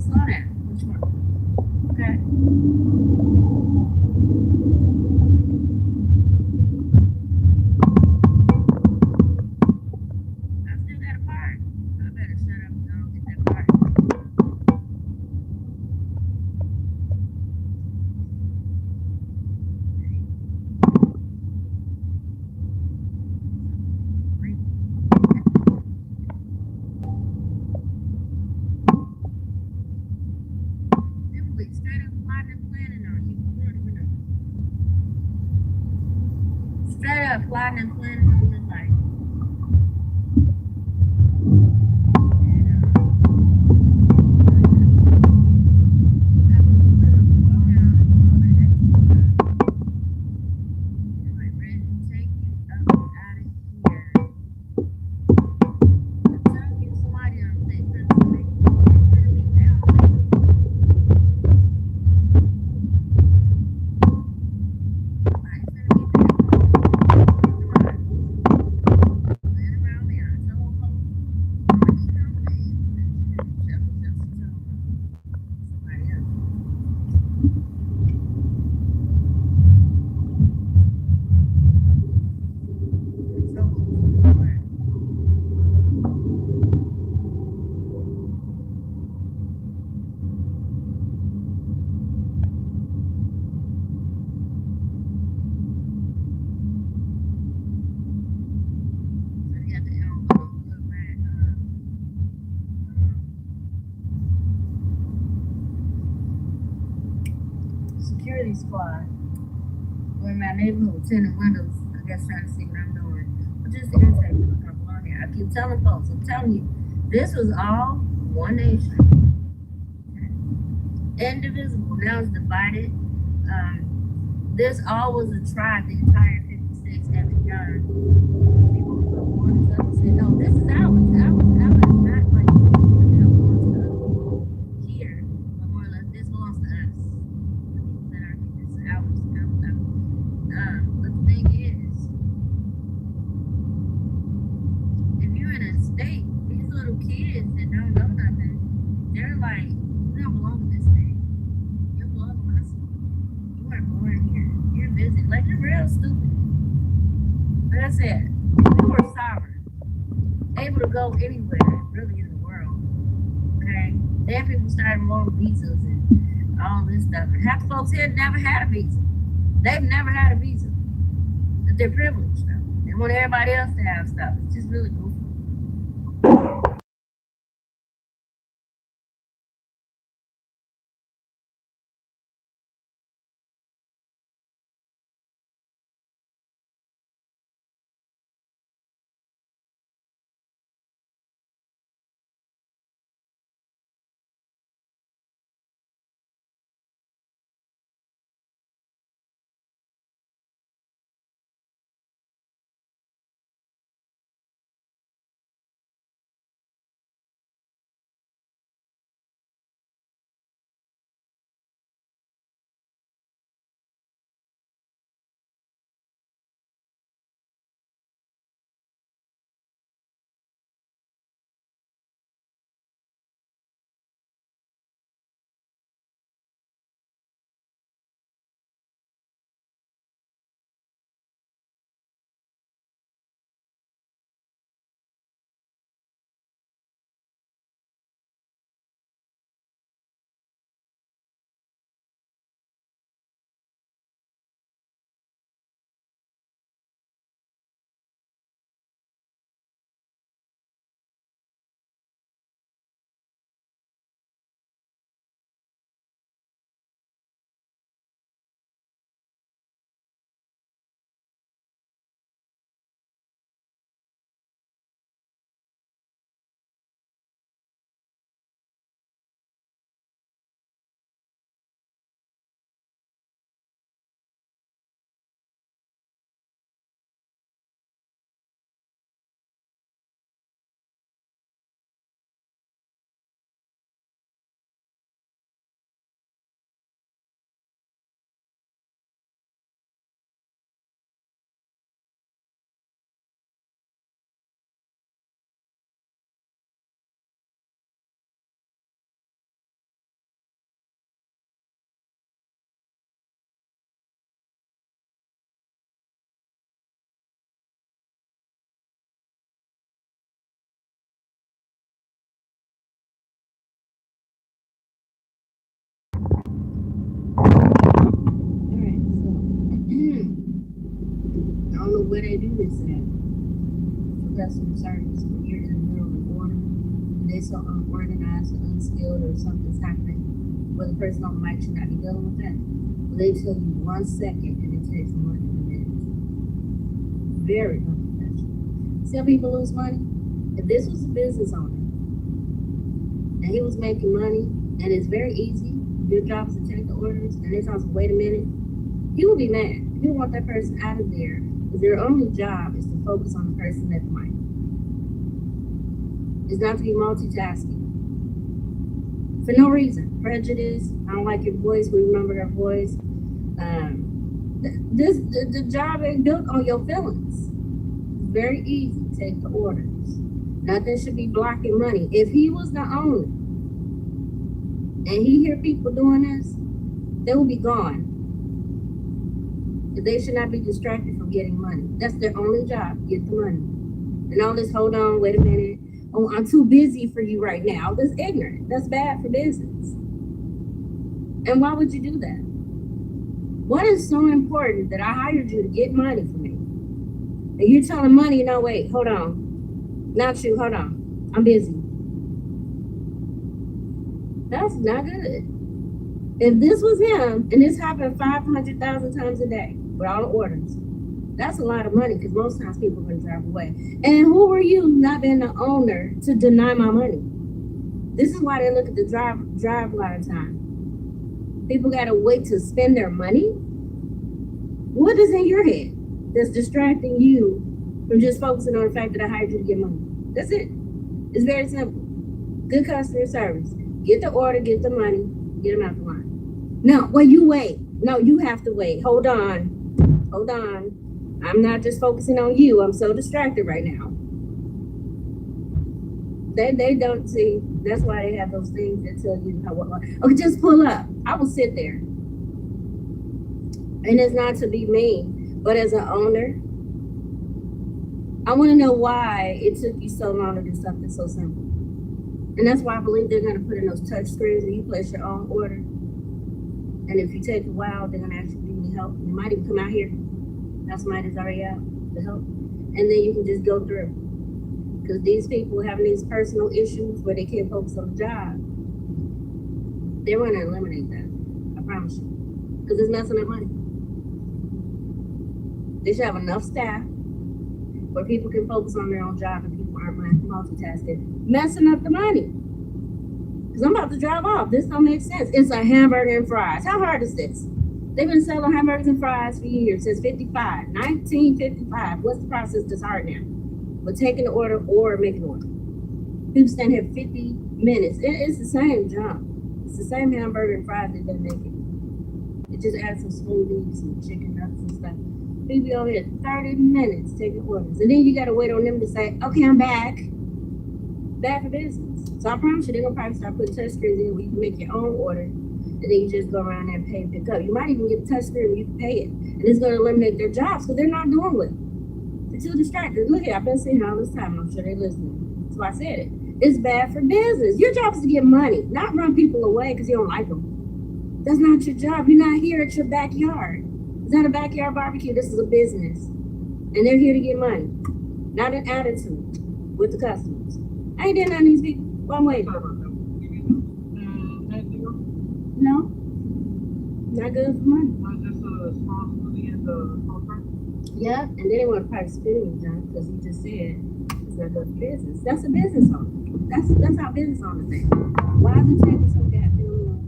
slow down. Which one? Okay. I still got a part. I better shut up and go get that part. Straight up plotting and planning on you. You don't even know. Straight up plotting and planning on your life. Security squad. We're in my neighborhood, tinted windows. I guess trying to see what I'm doing. But just irritate me like I'm on here. I keep telling folks, I'm telling you, this was all one nation. Indivisible. Now it's divided. This all was a tribe, the entire 50 states and beyond. People put borders up and say, no, this is ours. Ours is not like it belongs to here, but more or less this belongs to us. The people that are here, this is ours. But the thing is, if you're in a state, these little kids that don't know nothing, they're like, you don't belong in this state. You belong in my school. You weren't born here. You're visiting. Like, you're real stupid. Like I said, we were sovereign, able to go anywhere, really, in the world. Okay? Then people started rolling visas and all this stuff. And half the folks here never had a visa. They've never had a visa. But they're privileged, though. They want everybody else to have stuff. It's just really goofy. is that for customer service, when you're in the middle of order, and they're so unorganized or unskilled or something's happening, where the person on the mic should not be dealing with that. They tell you 1 second and it takes more than a minute. Very unprofessional. See how people lose money? If this was a business owner and he was making money and it's very easy, your job is to take the orders and they tell us, wait a minute, he would be mad. He would want that person out of there because their only job is to focus on the person at the mic. It's not to be multitasking. For no reason. Prejudice, I don't like your voice, we remember her voice. The job ain't built on your feelings. It's very easy. Take the orders. Nothing should be blocking money. If he was the owner and he hear people doing this, they will be gone. They should not be distracted from getting money. That's their only job, get the money. And all this, hold on, wait a minute. Oh, I'm too busy for you right now. That's ignorant. That's bad for business. And why would you do that? What is so important that I hired you to get money for me? And you're telling money, no, wait, hold on. Not you, hold on. I'm busy. That's not good. If this was him, and this happened 500,000 times a day with all the orders, that's a lot of money because most times people are going to drive away. And who are you not being the owner to deny my money? This is why they look at the drive a lot of time. People got to wait to spend their money. What is in your head that's distracting you from just focusing on the fact that I hired you to get money? That's it. It's very simple. Good customer service. Get the order, get the money, get them out the line. No, well, you wait. No, you have to wait. Hold on. I'm not just focusing on you. I'm so distracted right now. They don't see. That's why they have those things that tell you how. Okay, just pull up. I will sit there. And it's not to be mean, but as an owner, I want to know why it took you so long to do something so simple. And that's why I believe they're going to put in those touch screens and you place your own order. And if you take a while, they're going to ask you, do you need help? You might even come out here. That's somebody that's already out to help. And then you can just go through. Because these people having these personal issues where they can't focus on the job, they're going to eliminate that. I promise you. Because it's messing up money. They should have enough staff where people can focus on their own job and people aren't multitasking, messing up the money. Because I'm about to drive off. This don't make sense. It's a hamburger and fries. How hard is this? They've been selling hamburgers and fries for years, since 1955. What's the process that's hard now? But taking the order or making order. People stand here 50 minutes. It's the same job. It's the same hamburger and fries that they're making. It just adds some smoothies and chicken nuggets and stuff. People be over here 30 minutes taking orders. And then you got to wait on them to say, okay, I'm back. Bad for business. So I promise you, they're going to probably start putting touch screens in where you can make your own order. And then you just go around there and pay and pick up. You might even get a touch screen where you can pay it. And it's going to eliminate their jobs because they're not doing well. They're too distracted. Look here, I've been saying it all this time. And I'm sure they're listening. That's why I said it. It's bad for business. Your job is to get money, not run people away because you don't like them. That's not your job. You're not here at your backyard. It's not a backyard barbecue. This is a business. And they're here to get money, not an attitude with the customers. I ain't doing none of these people. Well, I'm waiting. No. Not good for money. Yeah, and then they want to probably spit in your job because you just said it's not good for business. That's a business owner. That's how business owners think. Why is it taking so goddamn long?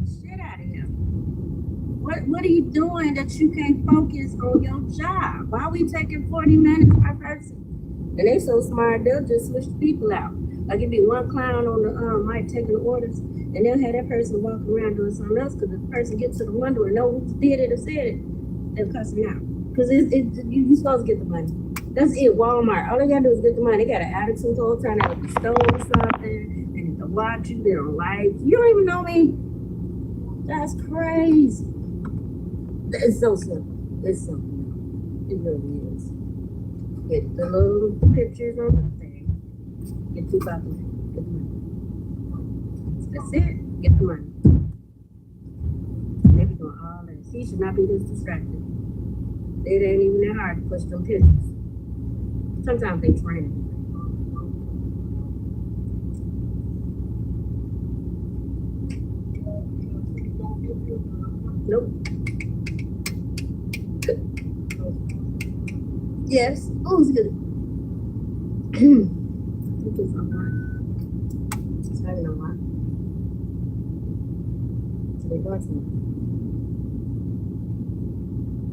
Shit out of here. What are you doing that you can't focus on your job? Why are we taking 40 minutes per person? And they so smart, they'll just switch the people out. Like it'd be one clown on the mic taking the orders, and they'll have that person walking around doing something else because if the person gets to the window and know who did it or said it, they'll cuss them out. Because you're supposed to get the money. That's it, Walmart. All they gotta do is get the money. They got an attitude the whole time. They have stolen something, and they can watch you, they don't like you. You don't even know me. That's crazy. It's so simple. It's simple. It really is. Get the little pictures on the thing. Get $2. Get the money. That's it. Get the money. They be doing all that. She should not be this distracted. It ain't even that hard to push them pictures. Sometimes they train. Nope. Yes. Oh, it's good. It's a lot. It's having a lot. So they got some.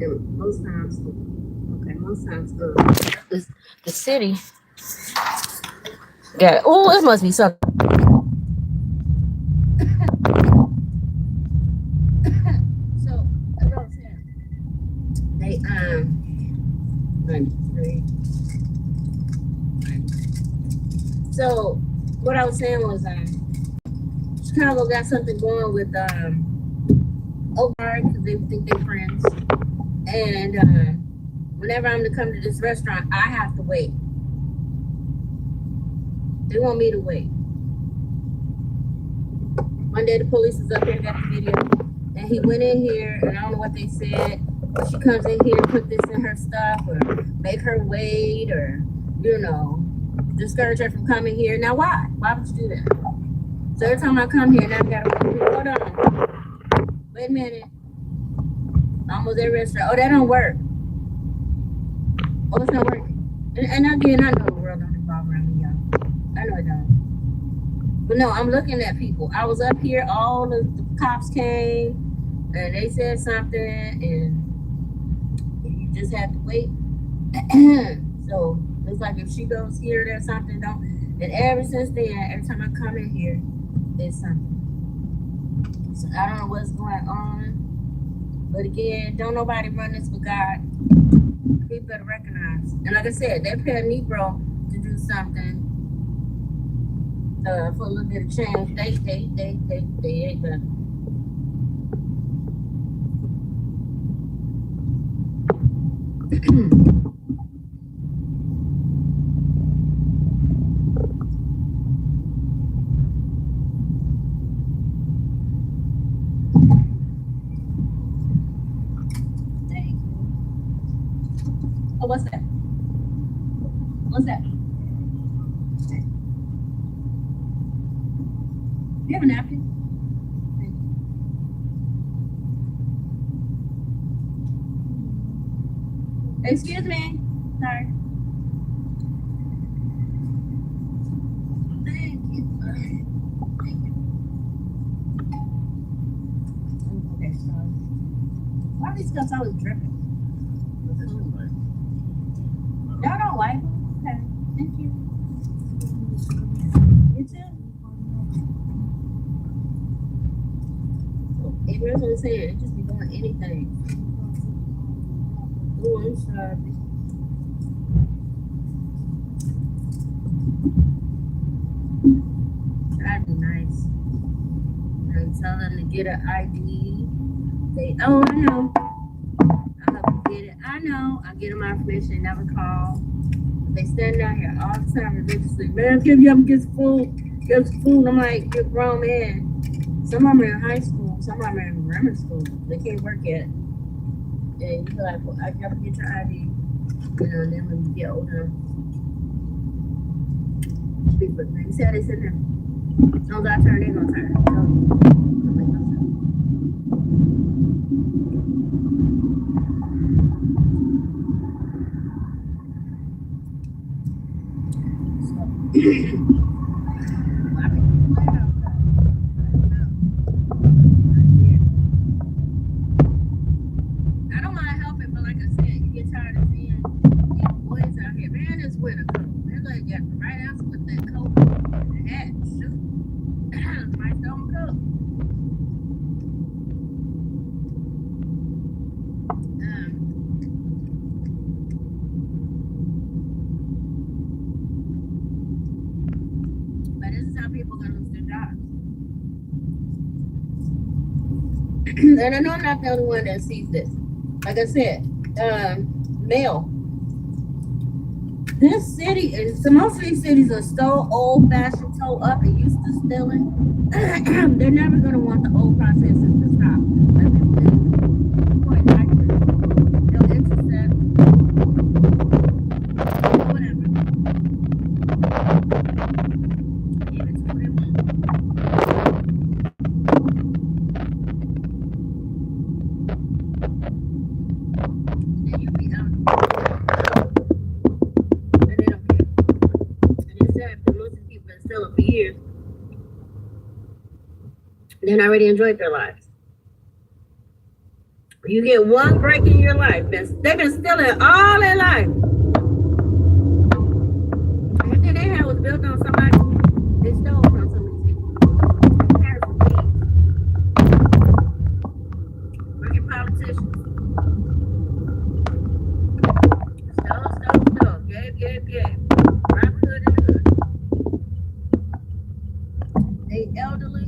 And most times, the city. Yeah. Oh, it must be something. So, as I was saying, they 93. So, what I was saying was, Chicago got something going with Oakland because they think they're friends, and whenever I'm to come to this restaurant, I have to wait. They want me to wait. One day the police is up here, got the video, and he went in here, and I don't know what they said. She comes in here, put this in her stuff, or make her wait, or discourage her from coming here. Now, why? Why would you do that? So every time I come here, now I gotta wait. Hold on. Wait a minute. Almost every restaurant. Oh, that don't work. Oh, it's not working. And again, I know the world don't revolve around me, y'all. I know it don't. But no, I'm looking at people. I was up here, all of the cops came, and they said something, and you just have to wait. So it's like if she goes here, there's something, don't. And ever since then, every time I come in here, there's something. So I don't know what's going on. But again, don't nobody run this for God. People better recognize. And like I said, they pay a Negro to do something for a little bit of change. They ain't gonna. Oh, what's that? What's that? You have a napkin? Excuse me. Sorry. Thank you. Thank you. Okay, so why are these cups always dripping? Y'all don't wipe them? Okay, thank you. You too? It was what I'm saying. It just be doing anything. Oh, I'm sorry. That'd be nice. And tell them to get an ID. They, oh, I know. I'll help them get it. I know. I'll get them my information. They never call. They stand down here all the time religiously. Man, can you ever get some food? Get some food. I'm like, you're a grown man. Some of them are in high school. Some of them are in grammar school. They can't work yet. And you be like, well, I gotta get your ID. And then when you get older, speak with them. You see how they sit there? As long as I turn, they gonna turn. I don't mind helping, but like I said, you get tired of seeing these boys out here. Man, it's winter coat. They're like, got the right answer with that coat and the hat. Shoot. My stone coat. But this is how people are gonna lose their jobs. And I know I'm not the only one that sees this. Like I said, mail. This city is, so most of these cities are so old-fashioned, toe up, and used to stealing. They're never gonna want the old processes to stop. Like point accurate. They'll intercept. Whatever. then already enjoyed their lives. You get one break in your life. They've been stealing all their life. Everything they had was built on somebody they stole from some of these people. Wicked politicians. Stole. Gave. Robin Hood in the hood. They elderly.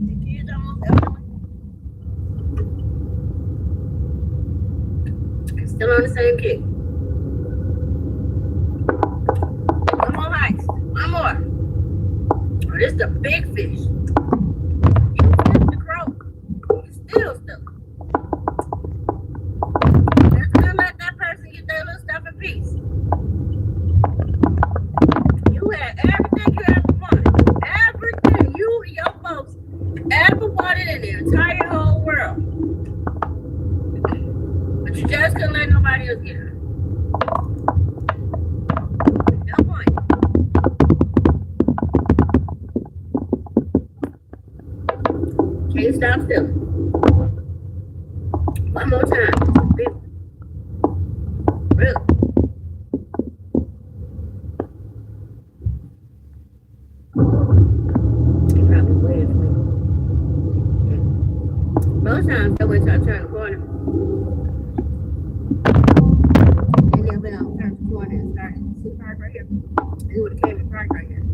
The kids almost elderly. Still on the same kick. One more heist. One more. Oh, this the big fish. You fish the croak. You still stuck. Let's not let that person get their little stuff in peace. You had everything you ever wanted. Everything you and your folks ever wanted in the entire whole world. But you just couldn't let nobody else get it. No point. Can't stop stealing. One more time. Really? He probably waited for me. Most times I wait till I turn the corner. And then when I turned the corner and started to park right here. He would have came and parked right here.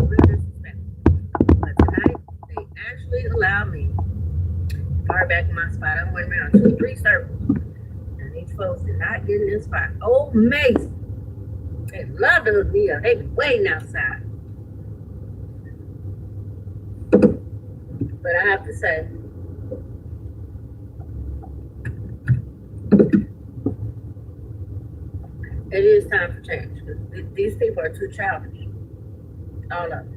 Real disrespectful. But tonight, they actually allowed me to park back in my spot. I went around 2-3 circles. And these folks did not get in this spot. Oh, amazing. They love to hook me up. They be waiting outside. But I have to say, it is time for change. These people are too childish. All of them.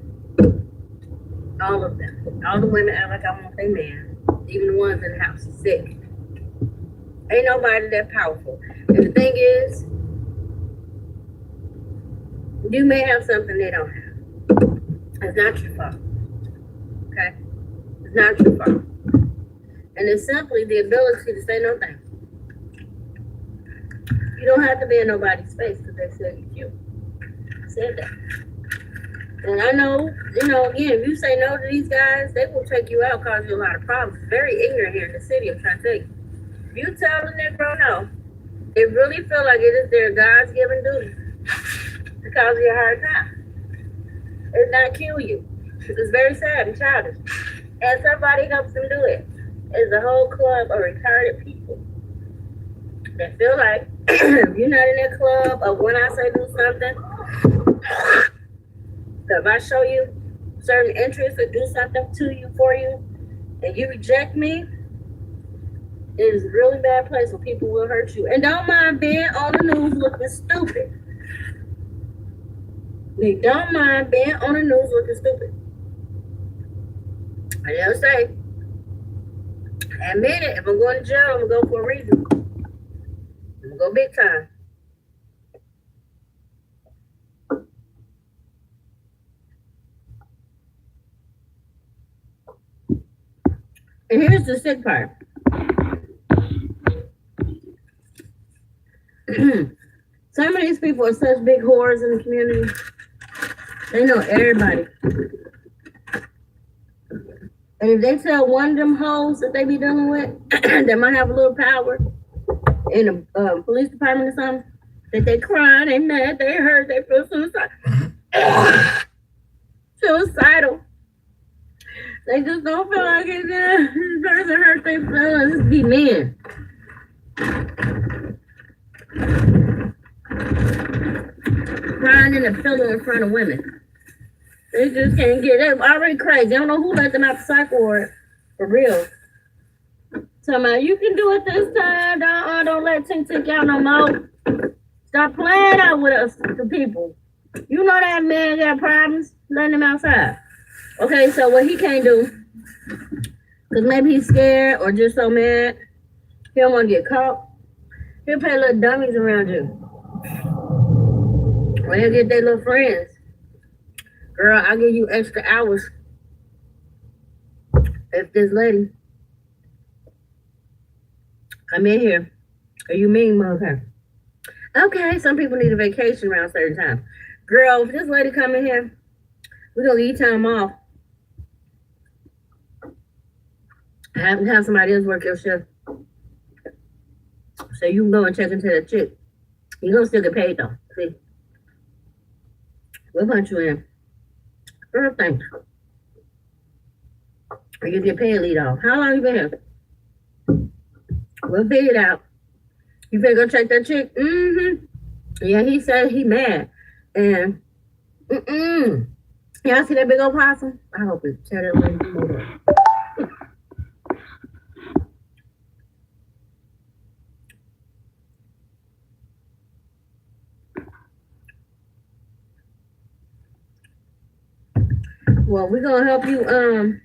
All of them. All the women act like I want their man. Even the ones in the house are sick. Ain't nobody that powerful. And the thing is, you may have something they don't have. It's not your fault. Okay? It's not your fault. And it's simply the ability to say no thanks. You don't have to be in nobody's space because they said you're cute. I said that. And I know, again, if you say no to these guys, they will take you out, cause you a lot of problems. It's very ignorant here in the city, I'm trying to tell you. If you tell the Negro no, they really feel like it is their God's given duty to cause you a hard time. It's not kill you. It's very sad and childish. And somebody helps them do it. It's a whole club of retarded people that feel like if you're not in that club or when I say do something, if I show you certain interests or do something to you, for you, and you reject me, it is a really bad place where people will hurt you. And don't mind being on the news looking stupid. They don't mind being on the news looking stupid. I never say, admit it, if I'm going to jail, I'm going to go for a reason. I'm going to go big time. And here's the sick part. Some of these people are such big whores in the community. They know everybody. And if they tell one of them hoes that they be dealing with that might have a little power in the police department or something, that they cry, they mad, they hurt, they feel suicidal. They just don't feel like it's this person hurt their feelings. Just be men. Crying in the pillow in front of women. They just can't get it. Already crazy. I don't know who let them out the psych ward. For real. Talking about, you can do it this time. Don't let Tink take out no more. Stop playing out with us, the people. You know that man got problems. Let him outside. Okay, so what he can't do, because maybe he's scared or just so mad, he don't want to get caught. He'll pay little dummies around you. Or he'll get their little friends. Girl, I'll give you extra hours if this lady come in here, or you mean mug her. Okay, some people need a vacation around certain time. Girl, if this lady come in here, we're gonna leave time off. Have somebody else work your shift. So you can go and check into that chick. You're gonna still get paid though. See? We'll punch you in. Girl, thanks. Or you get paid lead off. How long you been here? We'll figure it out. You better go check that chick? Mm-hmm. Yeah, he said he mad. And y'all see that big old possum? I hope it tell that lady to move up. Well, we're gonna help you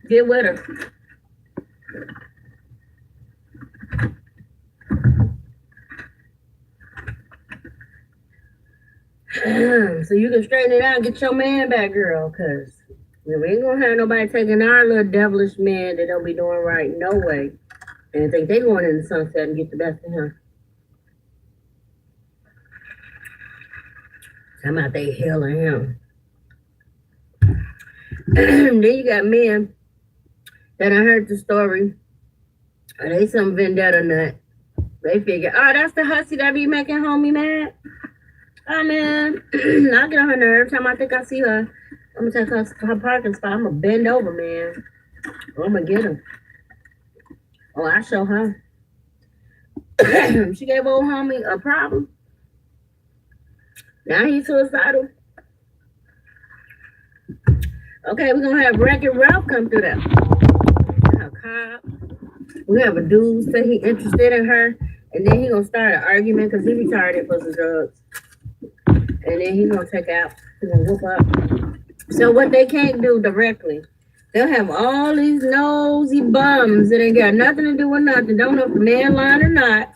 get with her. So you can straighten it out and get your man back, girl, because we ain't gonna have nobody taking our little devilish man that don't be doing right, no way. And think they going in the sunset and get the best of him. Talking about they healing him. Then you got men that I heard the story. They some vendetta nut. They figure, oh, that's the hussy that be making homie mad. Oh man, I'll get on her nerve. Every time I think I see her, I'm gonna take her parking spot. I'm gonna bend over, man. I'm gonna get her. Oh, I show her. She gave old homie a problem. Now he's suicidal. Okay, we're gonna have Wreck-It Ralph come through there. A cop. We have a dude say he interested in her, and then he gonna start an argument because he retarded for some drugs. And then he's gonna take out, he's gonna whoop up. So what they can't do directly, they'll have all these nosy bums that ain't got nothing to do with nothing, don't know if the man lying or not.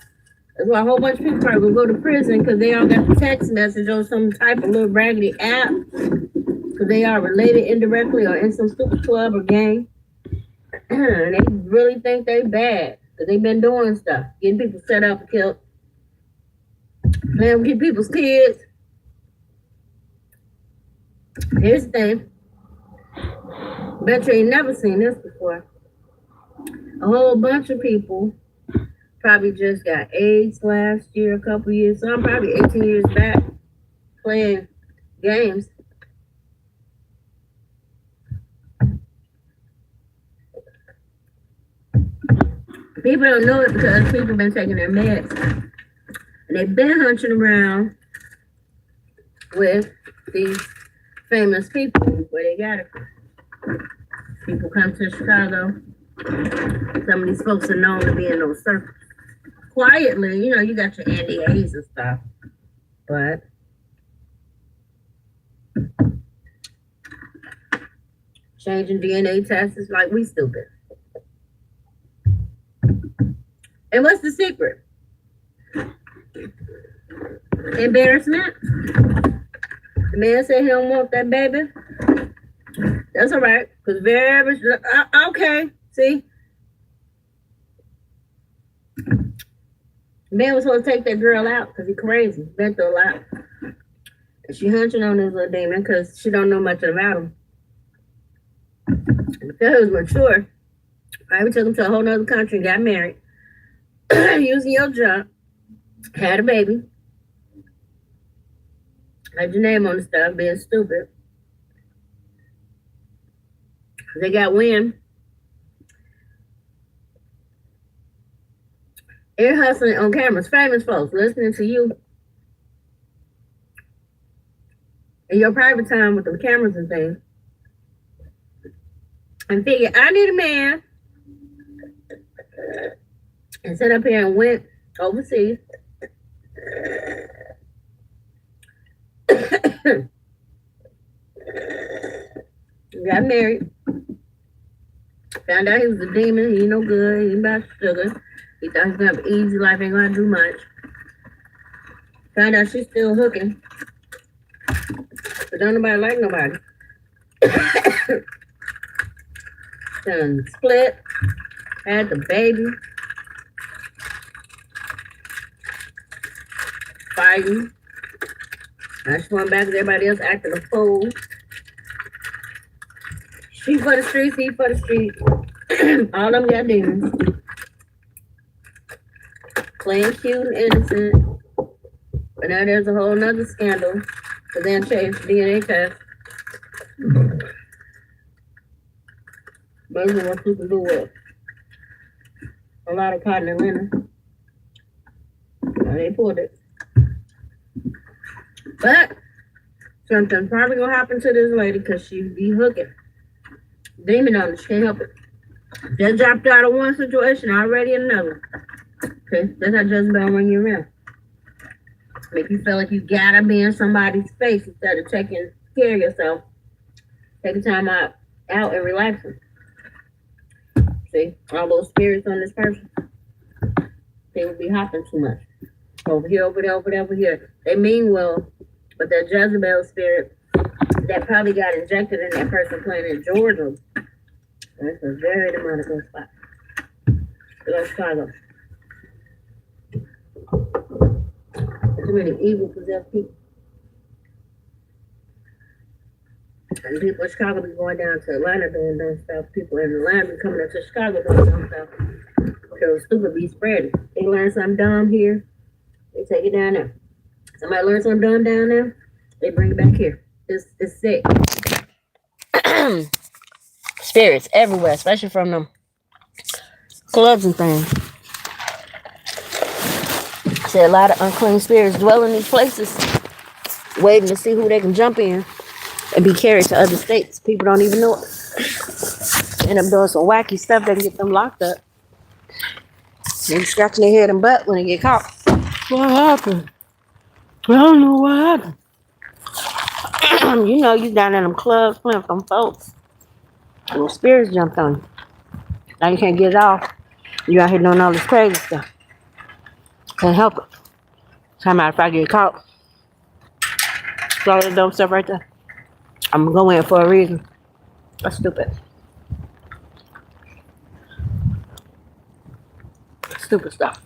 That's why a whole bunch of people are gonna go to prison because they all got the text message on some type of little raggedy app. Because they are related indirectly or in some stupid club or gang. And they really think they bad. Because they've been doing stuff. Getting people set up and killed. Playing with people's kids. Here's the thing. Bet you ain't never seen this before. A whole bunch of people probably just got AIDS last year, a couple years. Some probably 18 years back playing games. People don't know it because people been taking their meds. And they've been hunching around with these famous people where they got it from. People come to Chicago. Some of these folks are known to be in those circles. Quietly, you know, you got your NDAs and stuff. But changing DNA tests is like we stupid. And what's the secret? Embarrassment. The man said he don't want that baby. That's all right. Because very okay. See? The man was supposed to take that girl out because he's crazy. Been through a lot. And she hunching on this little demon because she don't know much about him. Because he was mature. I took him to a whole nother country and got married. Using your job, had a baby, had your name on the stuff, being stupid. They got wind. Ear hustling on cameras, famous folks listening to you in your private time with the cameras and things. And figure, I need a man. And sat up here and went overseas. Got married. Found out he was a demon. He ain't no good. He ain't about sugar. He thought he was gonna have an easy life. Ain't gonna do much. Found out she's still hooking. But don't nobody like nobody. done split, had the baby, fighting. I just went back to everybody else acting a fool. She for the streets, he for the streets. All them got demons. Playing cute and innocent. But now there's a whole nother scandal. So then changed the DNA test. Basically what people do with a lot of cotton and linen. Now they pulled it. But something probably gonna happen to this lady because she be hooking. Demon on her, she can't help it. Just dropped out of one situation, already in another. Okay, that's how Jezebel run you around. Make you feel like you gotta be in somebody's face instead of taking care of yourself. Taking time out and relaxing. See, all those spirits on this person, they would be hopping too much. Over here, over there, over there, over here. They mean well, but that Jezebel spirit that probably got injected in that person playing in Georgia, that's a very demonic spot. Let's Chicago. Too many evil possessed people. And people in Chicago be going down to Atlanta doing dumb stuff. People in Atlanta be coming up to Chicago doing dumb stuff. Because stupid be spreading. They learn something dumb here, they take it down there. Somebody learn something dumb down there, they bring it back here. It's sick. Spirits everywhere, especially from them clubs and things. See, a lot of unclean spirits dwell in these places, waiting to see who they can jump in and be carried to other states. People don't even know it. End up doing some wacky stuff that can get them locked up. They be scratching their head and butt when they get caught. What happened? I don't know what happened. You know, you down in them clubs playing with them folks. And the spirits jumped on you. Now you can't get it off. You out here doing all this crazy stuff. Can't help it. Time out if I get caught. All that dumb stuff right there. I'm gonna go in for a reason. That's stupid. Stupid stuff.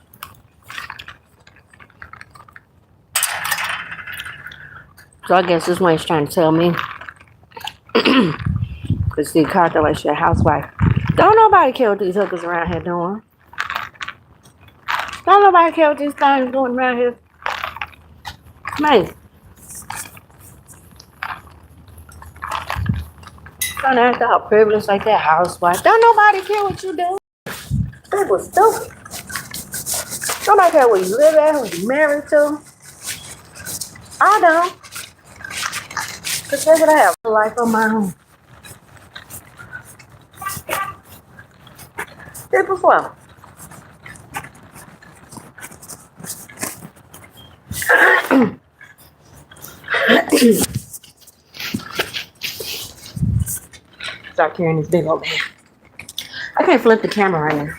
So I guess this one's trying to tell me. Because see, Carter like she a housewife. Don't nobody care what these hookers around here doing. Don't nobody care what these things doing around here. Man. Trying to act all privileged like that housewife. Don't nobody care what you do. That was stupid. Nobody care where you live at, who you married to. I don't. Because that's what I have. A life on my own. Simple flow. Start carrying this big old man. I can't flip the camera right now.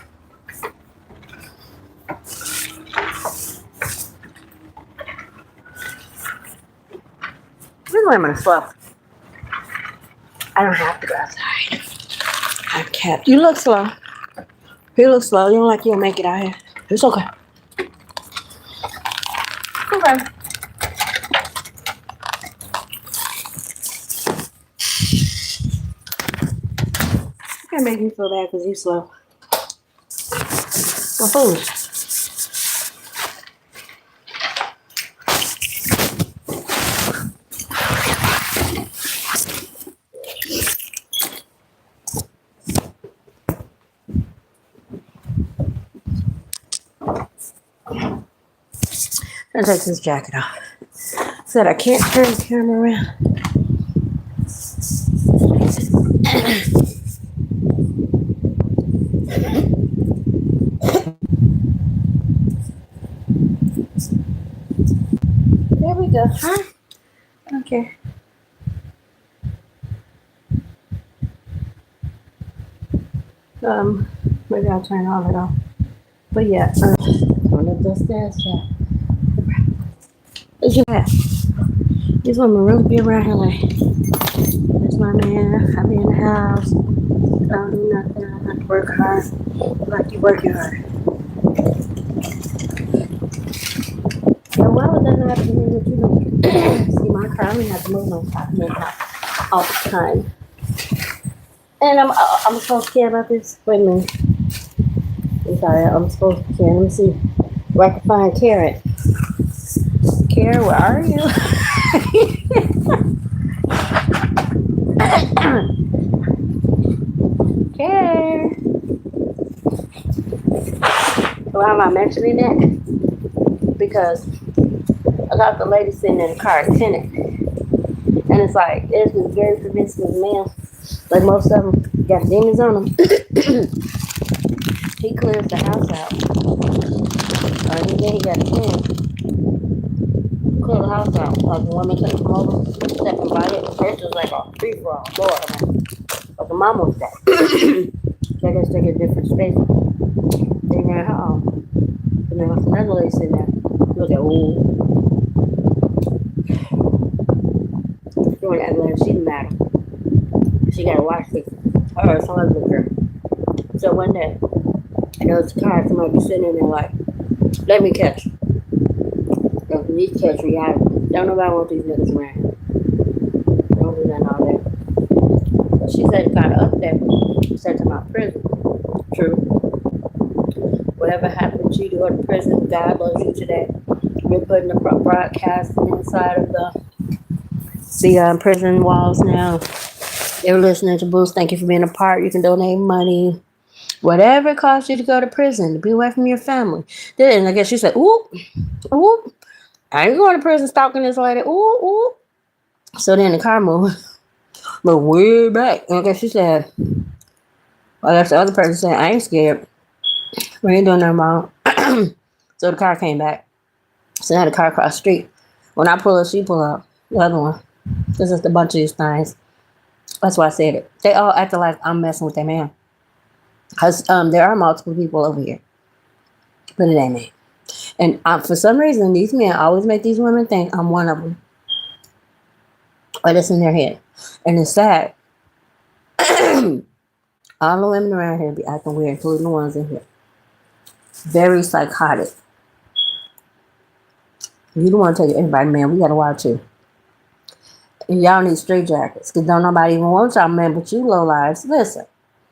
These women are slow. I don't have to go outside. I'm kept. You look slow. You look slow. You don't like you'll make it out here. It's okay. Okay. Can't make me feel bad because you're slow. I'm foolish. I'm gonna take this jacket off. Said I can't turn the camera around. There we go, huh? Okay. Maybe I'll turn all of it off. But yeah, on the dust ass chat. What you have? These women really be around here like, that's my man, I be in the house, don't do nothing. I have to work hard. Like you working hard. So why would that not happen with you? See, my car, I don't have to move my car all the time. And I'm supposed to care about this. Wait a minute. I'm sorry, I'm supposed to care. Let me see where I can find Carrot. Carrot, where are you? Carrot. Why am I mentioning that? Because I got the lady sitting in the car, tenant. And it's like, it's this very promiscuous man. Like most of them got demons on them. He clears the house out. And then he got a pen. Clear the house out. Like the woman couldn't come over, stepping by it. First it was like a free for all. Lord, man. But the mom was that. I guess they get different space. They ran her off. And then another lady sitting there. She was like, ooh. She went act like she didn't matter. She got to watch this. Her or some other girl. So one day, there was a car, somebody was sitting in there like, let me catch you. If you need to catch me, don't nobody want these niggas around. Don't do nothing all that. But she said got up there, sent to my prison. True. Whatever happened to you to go to prison, God loves you today. We're putting the broadcast inside of the prison walls now. You're listening to Bruce. Thank you for being a part. You can donate money. Whatever it costs you to go to prison, to be away from your family. Then I guess she said, ooh, ooh, I ain't going to prison stalking this lady. Ooh, ooh. So then the car moved way back. And I guess she said, well, that's the other person saying, I ain't scared. We ain't doing nothing wrong. So the car came back. So now the car across the street. When I pull up, she pull up. The other one. This is a bunch of these things. That's why I said it. They all acted like I'm messing with their man. Because there are multiple people over here. But it ain't me. And for some reason, these men always make these women think I'm one of them. Or that's in their head. And it's sad. All the women around here be acting weird, including the ones in here. Very psychotic. You don't want to take everybody, man. We got to watch too. And y'all need straight jackets. Because don't nobody even want y'all, man, but you low lives. Listen.